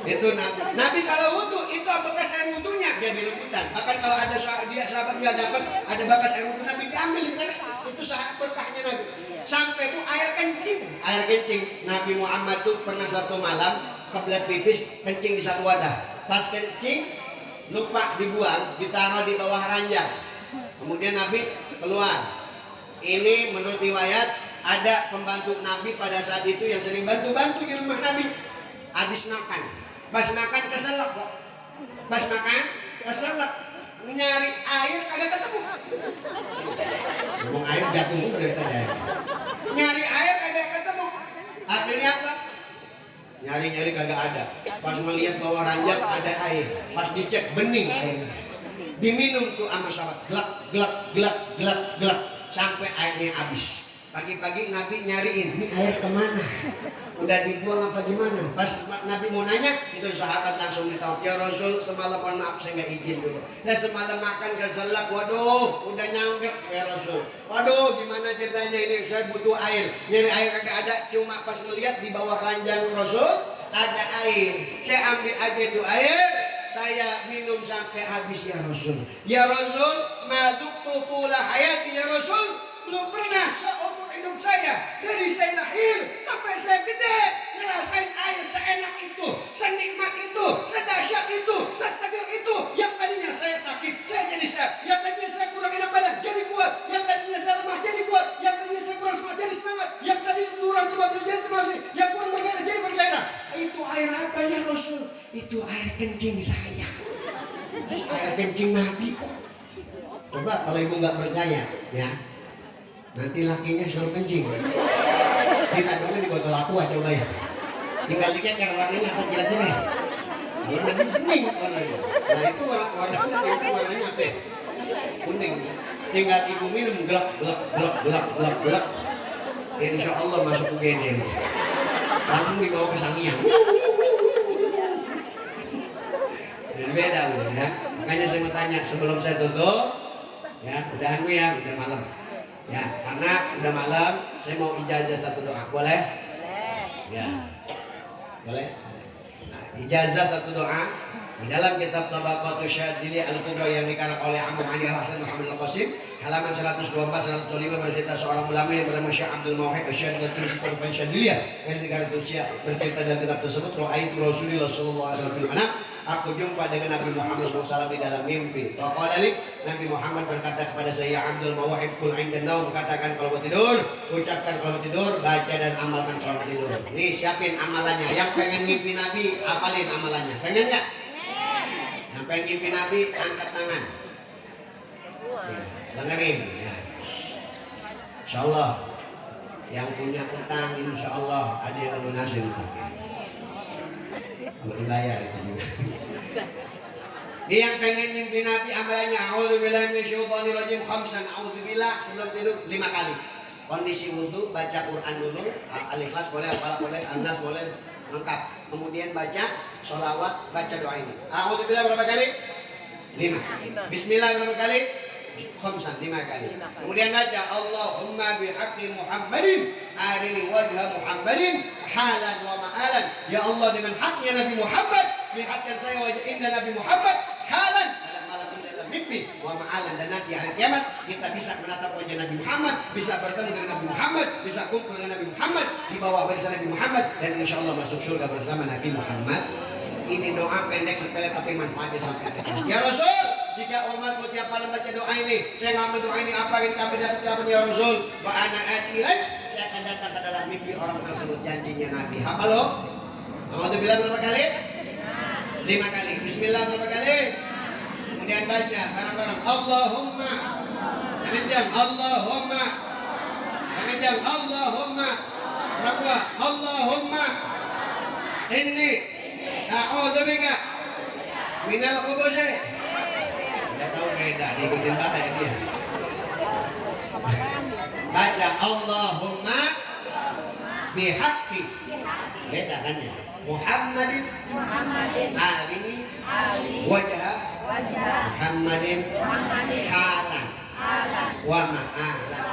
Itu Nabi kalau wudhu itu bekas air wudhunya jadi rebutan. Bahkan kalau ada sahabat nggak dapat ada bekas air wudhu Nabi diambil diperet. Itu sahabat berkahnya Nabi. Sampai Bu air kencing Nabi Muhammad tuh pernah satu malam kebelet pipis kencing di satu wadah. Pas kencing lupa dibuang, ditaruh di bawah ranjang. Kemudian Nabi keluar. Ini menurut riwayat ada pembantu Nabi pada saat itu yang sering bantu-bantu di rumah Nabi. Habis makan, pas makan keselak kok. Pas makan keselak, nyari air kagak ketemu. Ngomong air jatuh dari tadi. Nyari air kagak ketemu. Akhirnya apa? Nyari-nyari kagak ada. Pas melihat bawah ranjang ada air. Pas dicek bening airnya. Diminum tuh sama sahabat. Gelap sampai airnya habis. Pagi-pagi Nabi nyariin, ini air kemana? Udah dibuang apa gimana? Pas Nabi mau nanya, itu sahabat langsung ditawar, ya Rasul semalam maaf saya nggak izin dulu. Dan semalam makan keselak, waduh udah nyangkep ya Rasul. Waduh gimana ceritanya ini, saya butuh air. Nyari air kagak ada, cuma pas ngeliat di bawah ranjang Rasul ada air. Saya ambil aja itu air, saya minum sampai habis ya Rasul. Ya Rasul, maduktu tula hayati ya Rasul. Belum pernah seumur hidup saya dari saya lahir sampai saya gede ngerasain air seenak itu, senikmat itu, sedahsyat itu, seseger itu. Yang tadinya saya sakit, saya jadi sehat. Yang tadinya saya kurang enak badan, jadi kuat. Yang tadinya saya lemah, jadi kuat. Yang tadinya saya kurang semangat, jadi semangat. Yang tadinya kurang terbatas, jadi termasuk. Yang kurang bergairah, jadi bergairah. Itu air apa ya Rasul? Itu air kencing saya. Air kencing Nabi. Coba kalau ibu nggak percaya, ya. Nanti lakinya suruh kencing. Kita dong di botol aqua coba ya. Tinggal dikeker warnanya apa kira-kira. Kalau nanti kuning warnanya. Nah itu warnanya apa? Kuning. Tinggal ibu minum gelap. Insya Allah masuk UGD. Langsung dibawa ke Sangiang. Jadi beda ya. Makanya saya mau tanya sebelum saya tutup. Ya, udahan gue ya, udah malam. Ya, karena udah malam, saya mau ijazah satu doa. Boleh? Ya. Boleh? Nah, ijazah satu doa di dalam kitab Tabaqatus Syadzili Al-Kubra yang dikarang oleh Abu Ali Al-Hasan Muhammad Al-Qasim, halaman 124-105 bercerita seorang ulama yang bernama Syekh Abdul Mauhib Asy-Syadzili Syadziliyah yang dikarang bercerita dalam kitab tersebut, Ra'aitu Rasulullah sallallahu alaihi wasallam fil manam, aku jumpa dengan Nabi Muhammad SAW di dalam mimpi. Faqala li, Nabi Muhammad berkata kepada saya, Abdul Mauhib, qul 'inda naum, katakan kalau mau tidur, ucapkan kalau mau tidur, baca dan amalkan kalau mau tidur. Nih siapin amalannya. Yang pengen ngimpi Nabi, apalin amalannya. Pengen nggak? Yang pengen ngimpi Nabi, angkat tangan. Ya, dengerin. Ya. Insyaallah yang punya utang, insyaallah ada yang lunasi utangnya. Kalau dibayar itu juga. Dia yang pengen mimpi Nabi amalannya, a'udzubillahi minasyaitonirrajim khamsan, a'udzubillah sebelum tidur 5 kali. Kondisi wudu baca Quran dulu, Al-Ikhlas boleh, Al-Falaq boleh, An-Nas boleh, lengkap. Kemudian baca sholawat, baca doa ini. A'udzubillah berapa kali? 5. Bismillah berapa kali? Khamsan, 5 kali. Kemudian baca Allahumma bihaqqi Muhammadin arini wajha Muhammadin halan wa ma'alan. Ya Allah, dengan haknya Nabi Muhammad, lihatkan saya wajah indah Nabi Muhammad halan pada malam ini dalam mimpi, wa ma'alan, dan nanti hari kiamat kita bisa menatap wajah Nabi Muhammad, bisa bertemu dengan Nabi Muhammad, bisa kumpul dengan Nabi Muhammad di bawah barisan Nabi Muhammad, dan insya Allah masuk surga bersama Nabi Muhammad. Ini doa pendek sepele tapi manfaatnya sampai akhir. Ya Rasul, jika umat tiap malam baca doa ini, saya ngamal doa ini, apa yang kami dapat apa ya Rasul? Fa ana atilan, saya akan datang ke dalam mimpi orang tersebut, janjinya Nabi. Hafal lo? Alhamdulillah berapa kali? 5 kali. Bismillah berapa kali? Kemudian baca bareng-bareng Allahumma. Jangan jam. Allahumma. Jangan jam. Allahumma. Berapa? Allahumma. Inni a'udzubika minal khubuthi. Udah tahu beda, diikutin bahaya dia. Baca Allahumma bihaqqi. Beda kan ya? Muhammadin arini wajah Muhammadin halan wa ma'alan.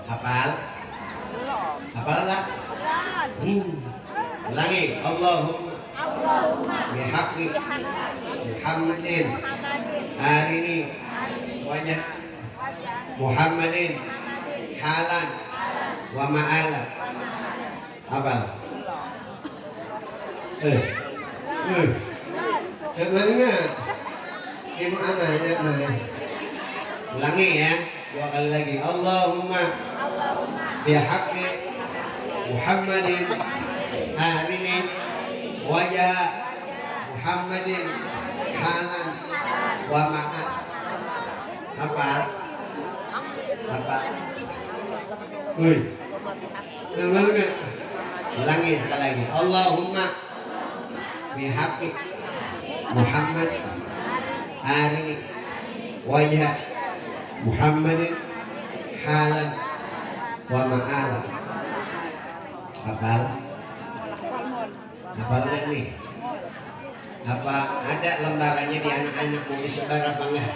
Hafal? Hafal lah? Ulangi. Allahumma bihaqqi Muhammadin arini wajah Muhammadin halan wa ma'alan. Hafal? Mana? Ibu amanat mah. Ulangi ya, 2 kali lagi. Allahumma bihaqqi Muhammadin arini wajah Muhammadin halan wa ma'an. Hafal? Hafal? Mana? Ulangi sekali lagi. Allahumma bihaqqi Muhammad arini wajah Muhammadin halan wa ma'alan. Hafal? Hafal nggak nih? Apa ada lembarannya di anak-anak mau disebar apa enggak?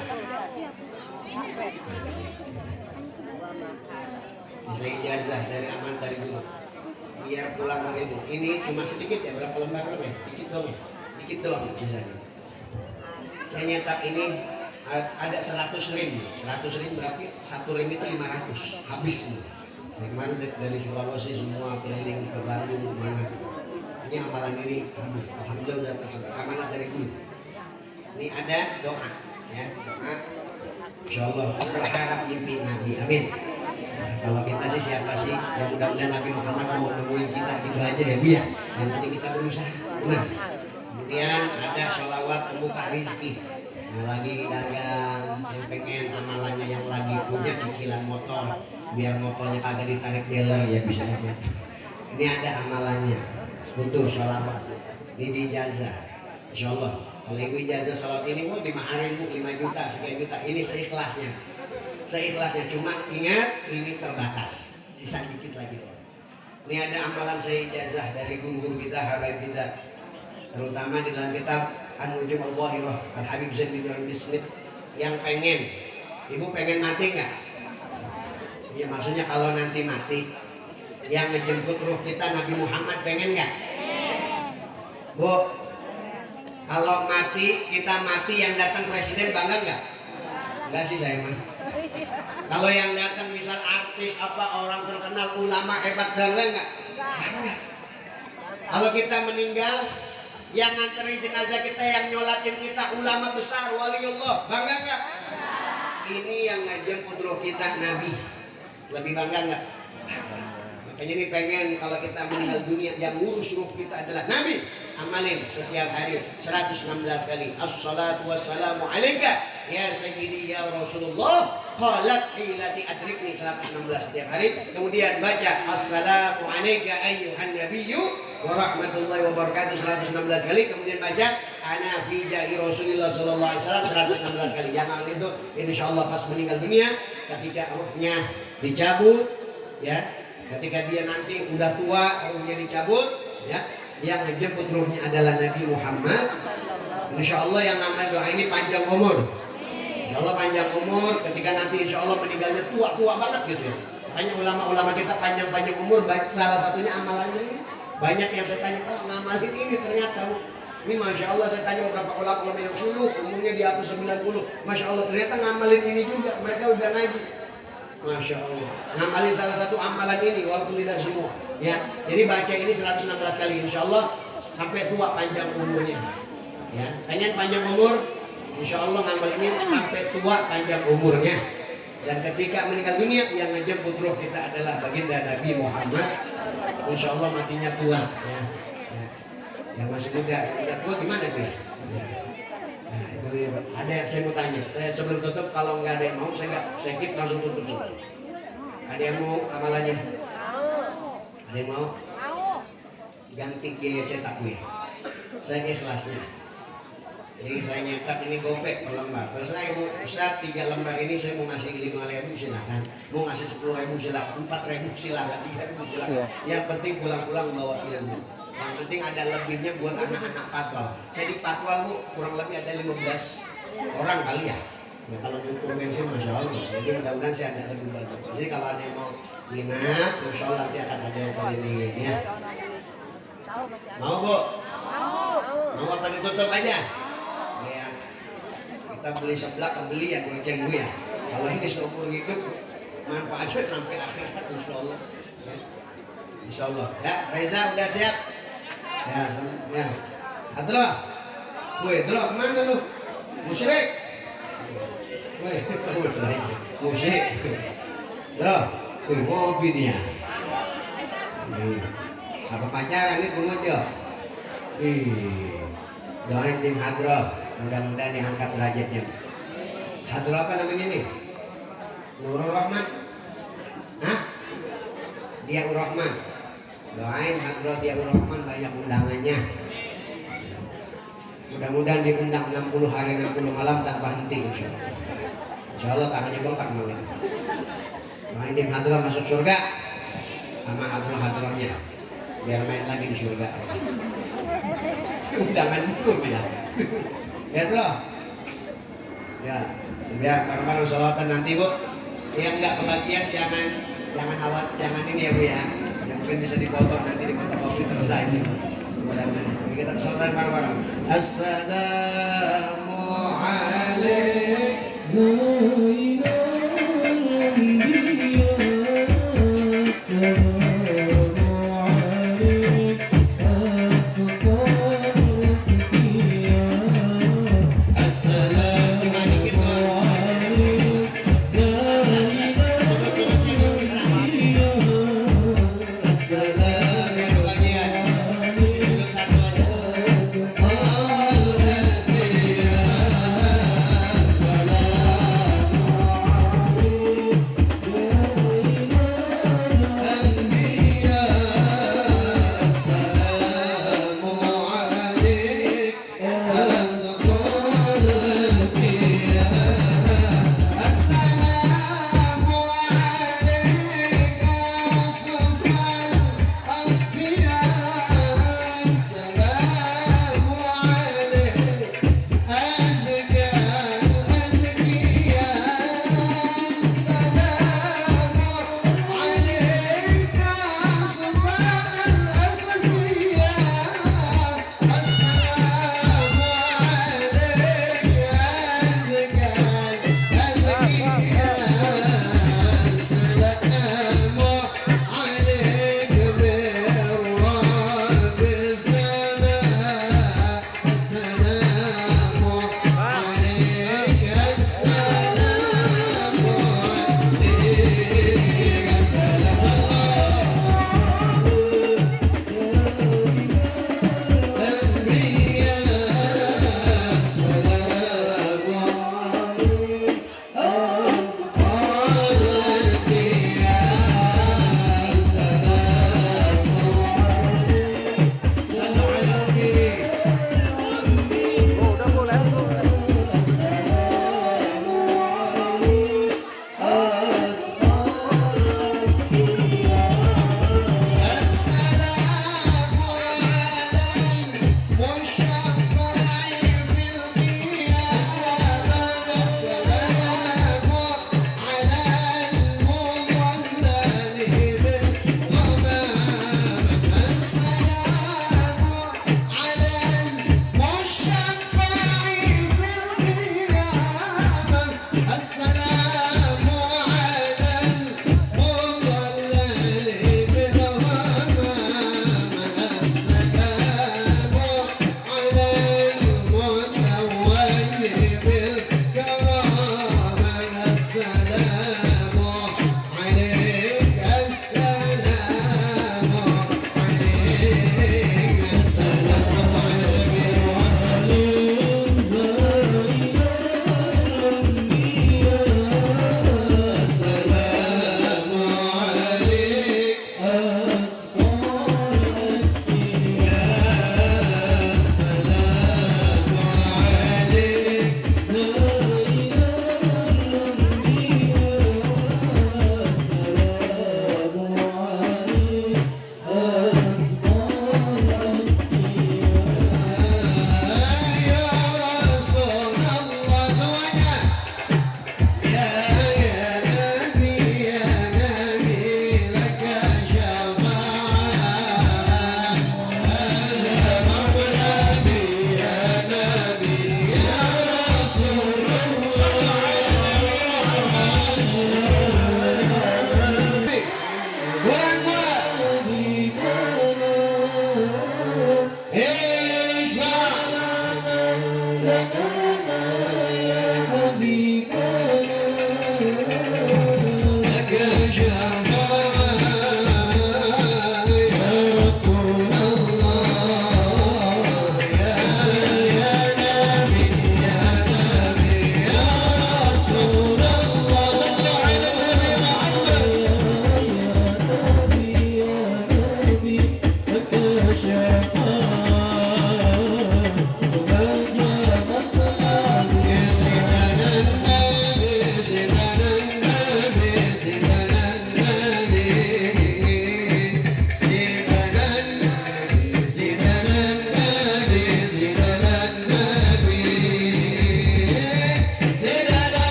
Bisa ijazah dari aman dari dulu. Biar pulang mau ilmu. Ini cuma sedikit ya, berapa lembar ya? Dikit dong ya? Dikit doang sisanya. Saya nyetak ini ada 100 rim. 100 rim berarti 1 rim itu 500. Habis nih. Dari kemarin dari Sulawesi semua keliling ke Bandung kemana. Ini amalan ini habis. Alhamdulillah udah tersebar. Amanat dari dulu. Ini ada doa ya, doa. Insyaallah berharap mimpi Nabi. Amin. Nah, kalau kita sih siapa sih yang mudah-mudahan Nabi Muhammad mau nemuin kita gitu aja ya Bu ya. Yang penting kita berusaha. Benar. Kemudian ada sholawat pembuka rizki. Yang lagi dagang, yang pengen amalannya, yang lagi punya cicilan motor, biar motornya kagak ditarik dealer ya bisa aja. Ini ada amalannya. Butuh sholawat. Ini di ijazah. Insyaallah. Kalau ibu ijazah sholawat ini, dimaharin Bu 5 juta, sekian juta. Ini seikhlasnya. Seikhlasnya, cuma ingat ini terbatas, sisa dikit lagi doang. Ini ada amalan saya ijazah dari guru-guru kita, habaib kita, terutama di dalam kitab An-Nujum Al-Wahirah Al-Habib Zain bin Smith, yang pengen Ibu pengen mati nggak? Iya, maksudnya kalau nanti mati, yang ngejemput ruh kita Nabi Muhammad pengen nggak? Bu, kalau mati, kita mati yang datang presiden bangga nggak? Enggak sih saya mah. Kalau yang datang misal artis apa orang terkenal ulama hebat bangga nggak? Bangga. Kalau kita meninggal, yang nganterin jenazah kita, yang nyolatin kita ulama besar, waliullah, bangga nggak? Ini yang ngejemput roh kita Nabi, lebih bangga nggak? Makanya ini pengen kalau kita meninggal dunia yang ngurus ruh kita adalah Nabi. Amalin setiap hari 116 kali. Assalatu wassalamu alaika ya sayyidi ya Rasulullah. Qalat hilati adrikni 116 setiap hari. Kemudian baca assalamu alaika ayyuhan nabiyyu wa rahmatullahi wa barakatuh 116 kali. Kemudian baca ana fi jahi Rasulullah sallallahu alaihi wasallam 116 kali. Yang amal itu insyaallah pas meninggal dunia ketika ruhnya dicabut ya. Ketika dia nanti udah tua ruhnya dicabut ya. Yang menjemput ruhnya adalah Nabi Muhammad. Insya Allah yang amal doa ini panjang umur. Insya Allah panjang umur. Ketika nanti Insya Allah meninggalnya tua-tua banget gitu ya. Makanya ulama-ulama kita panjang-panjang umur. Salah satunya amalannya ini. Banyak yang saya tanya, oh ngamalin ini ternyata Bu. Ini Masya Allah saya tanya beberapa ulama-ulama yang suluh umurnya di atas 90. Masya Allah ternyata ngamalin ini juga. Mereka udah ngaji. Masya Allah, ngamalin salah satu amalan ini walaupun tidak semua ya. Jadi baca ini 116 kali Insya Allah sampai tua panjang umurnya ya. Pengen panjang umur Insya Allah ngamal ini sampai tua panjang umurnya. Dan ketika meninggal dunia yang ngejemput roh kita adalah baginda Nabi Muhammad. Insya Allah matinya tua ya. Yang masih muda, yang udah tua gimana tuh ya? Nah itu ada yang saya mau tanya. Saya sebelum tutup kalau nggak ada yang mau saya skip langsung tutup semua. Ada yang mau amalannya? Ada yang mau? Ganti biaya cetak gue. Saya ikhlasnya. Jadi saya nyetak ini gopek per lembar. Kalau saya Bu Ustaz 3 lembar ini saya mau ngasih 5.000 silakan. Mau ngasih 10.000 silakan. 4.000 silakan. 3.000 silakan. Yang penting pulang-pulang bawa ilmu. Yang penting ada lebihnya buat anak-anak patwal. Saya di patwal Bu kurang lebih ada 15 orang kali ya. Ya kalau diukur bensin Masya Allah. Jadi mudah-mudahan saya ada lebih banyak. Jadi kalau ada yang mau minat Insya Allah nanti akan ada yang keliling ya. Mau Bu? Mau apa ditutup aja? Ya. Kita beli seblak beli ya goceng Bu ya. Kalau ini seumur hidup manfaatnya sampai akhirat Insya Allah ya. Insya Allah ya. Reza udah siap? Ya, Adro, woi, Adro, kemana lu? Musyrik, woi, musik, Adro, woi, ngopi dia. Apa pacaran nih tunggu aja. Doain tim Hadro, mudah-mudahan diangkat derajatnya. Hadro apa namanya nih? Nurul Rahman, hah? Dia Rahman. Doain Hadrat Dia Rahman banyak undangannya. Mudah-mudahan diundang 60 hari 60 malam tanpa henti Insya Allah. Insya Allah tangannya bengkak banget. Doain tim Hadrat masuk surga sama Hadratnya biar main lagi di surga. Undangan itu dia. Ya tuh. Ya, biar bareng-bareng sholawatan nanti Bu. Yang nggak kebagian jangan awat, jangan ini ya Bu ya. Mungkin bisa dipoto nanti di foto kopi terus ini. Mudah-mudahan kita kesultan bareng-bareng. Assalamu alaikum.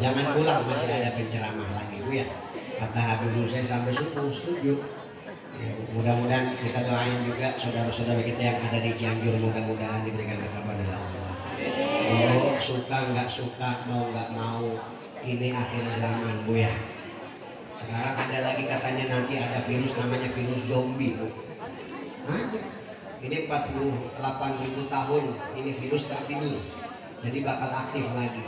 Jangan pulang, masih ada penceramah lagi Bu ya. Kata Habib Hussein sampai subuh, setuju. Ya, mudah-mudahan kita doain juga saudara-saudara kita yang ada di Cianjur, mudah-mudahan diberikan ketabahan dari Allah. Oh, suka nggak suka, mau nggak mau, ini akhir zaman Bu ya. Sekarang ada lagi katanya nanti ada virus namanya virus zombie Bu. Ada. Ini 48.000 tahun ini virus tertidur, jadi bakal aktif lagi.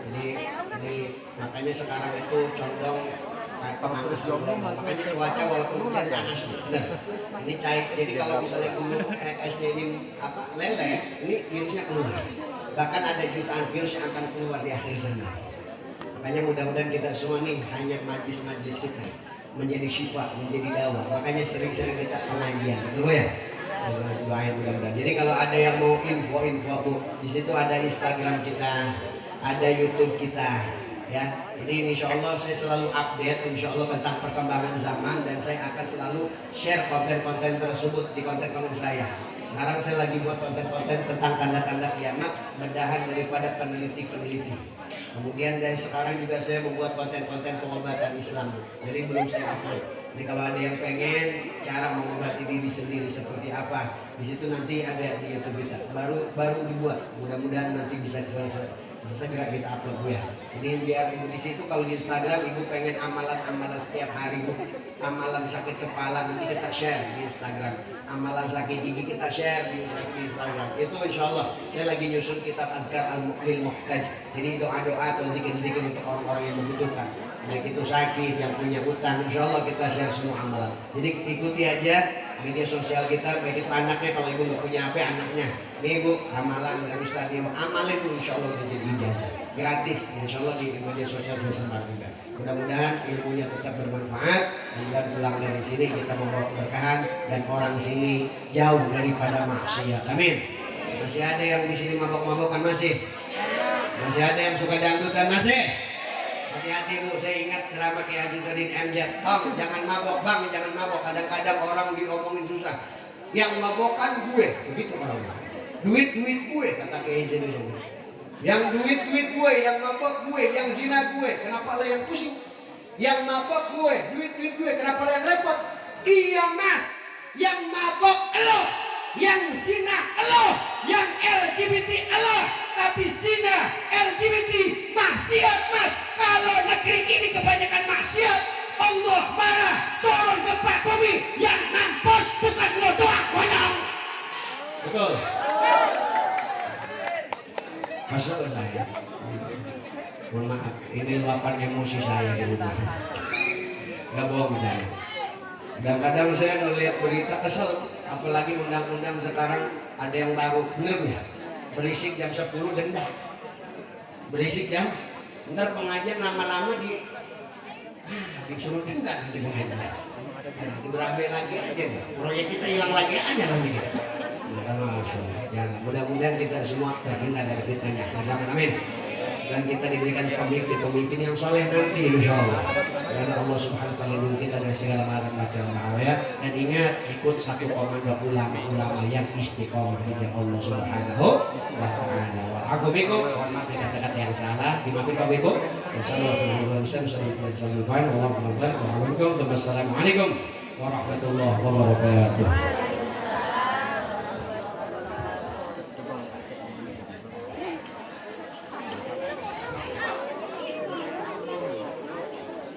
Jadi makanya sekarang itu condong pemanas, makanya cuaca walaupun hujan panas benar. Ini cair. Jadi kalau misalnya gunung esnya ini leleh, ini virusnya keluar. Bahkan ada jutaan virus yang akan keluar di akhir zaman. Makanya mudah-mudahan kita semua nih hanya majlis-majlis kita menjadi syifa, menjadi dawa. Makanya sering-sering kita pengajian, betul ya? Doain mudah-mudahan. Jadi kalau ada yang mau info-info Bu, di situ ada Instagram kita, ada YouTube kita, ya. Jadi insya Allah saya selalu update insya Allah tentang perkembangan zaman dan saya akan selalu share konten-konten tersebut di konten-konten saya. Sekarang saya lagi buat konten-konten tentang tanda-tanda kiamat, bedahan daripada peneliti-peneliti. Kemudian dari sekarang juga saya membuat konten-konten pengobatan Islam. Jadi belum saya upload. Jadi kalau ada yang pengen cara mengobati diri sendiri seperti apa, di situ nanti ada di YouTube kita. Baru dibuat. Mudah-mudahan nanti bisa segera kita upload Bu ya. Jadi biar Ibu di situ, kalau di Instagram Ibu pengen amalan-amalan setiap hari Bu. Amalan sakit kepala nanti kita share di Instagram. Amalan sakit gigi kita share di Instagram. Itu insya Allah saya lagi nyusun kitab Adhkar Al-Muqlil Muhtaj. Jadi doa-doa atau zikir-zikir untuk orang-orang yang membutuhkan. Baik itu sakit, yang punya utang, insya Allah kita share semua amalan. Jadi ikuti aja media sosial kita, baik itu anaknya, kalau Ibu nggak punya HP, anaknya. Nih Bu, amalan dari Ustaz Dio, amalin Bu, insya Allah jadi ijazah gratis, insya Allah di media sosial saya sebar juga. Mudah-mudahan ilmunya tetap bermanfaat, dan pulang dari sini kita membawa keberkahan dan orang sini jauh daripada maksiat. Amin. Masih ada yang di sini mabok-mabokan masih? Masih ada yang suka dangdutan masih? Hati-hati Bu, saya ingat ceramah Kiai Hasyituddin MZ. Tong, jangan mabok Bang, jangan mabok. Kadang-kadang orang diomongin susah. Yang mabokan gue, begitu orang. Duit gue, kata Kiai Hasyituddin. Yang duit gue, yang mabok gue, yang zina gue. Kenapa lah yang pusing? Yang mabok gue, duit gue, kenapa lah yang repot? Iya Mas, yang mabok elo, yang zina elo, yang LGBT elo. Tapi zina, LGBT, maksiat Mas. Kalau negeri ini kebanyakan maksiat, Allah marah, turun tempat bumi. Yang nampos bukan lo doang, konyol. Betul. Masuk ke saya. Mohon maaf, ini luapan emosi saya di rumah. Gak bohong bercanda. Kadang-kadang saya melihat berita kesel, apalagi undang-undang sekarang ada yang baru, bener ya? Berisik jam 10 denda. Berisik jam Ntar pengajian lama-lama disuruh enggak nanti pengajian. Nah, di berabe lagi aja nih. Proyek kita hilang lagi aja nanti kita. Masya Allah. Ya, mudah-mudahan kita semua terhindar dari fitnahnya. Bersama amin. Dan kita diberikan pemimpin yang soleh nanti insya Allah. Dan Allah Subhanahu wa taala lindungi kita dari segala macam bahaya. Dan ingat ikut satu komando ulama-ulama yang istiqomah di jalan Allah Subhanahu wa taala. Wa'afu bikum. Mohon maaf kata-kata yang salah. Dimaafkan Bapak Ibu. Wassalamualaikum warahmatullahi wabarakatuh.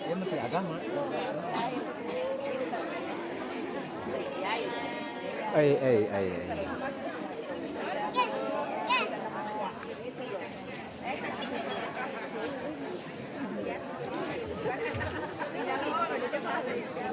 Dia menteri agama. Ay.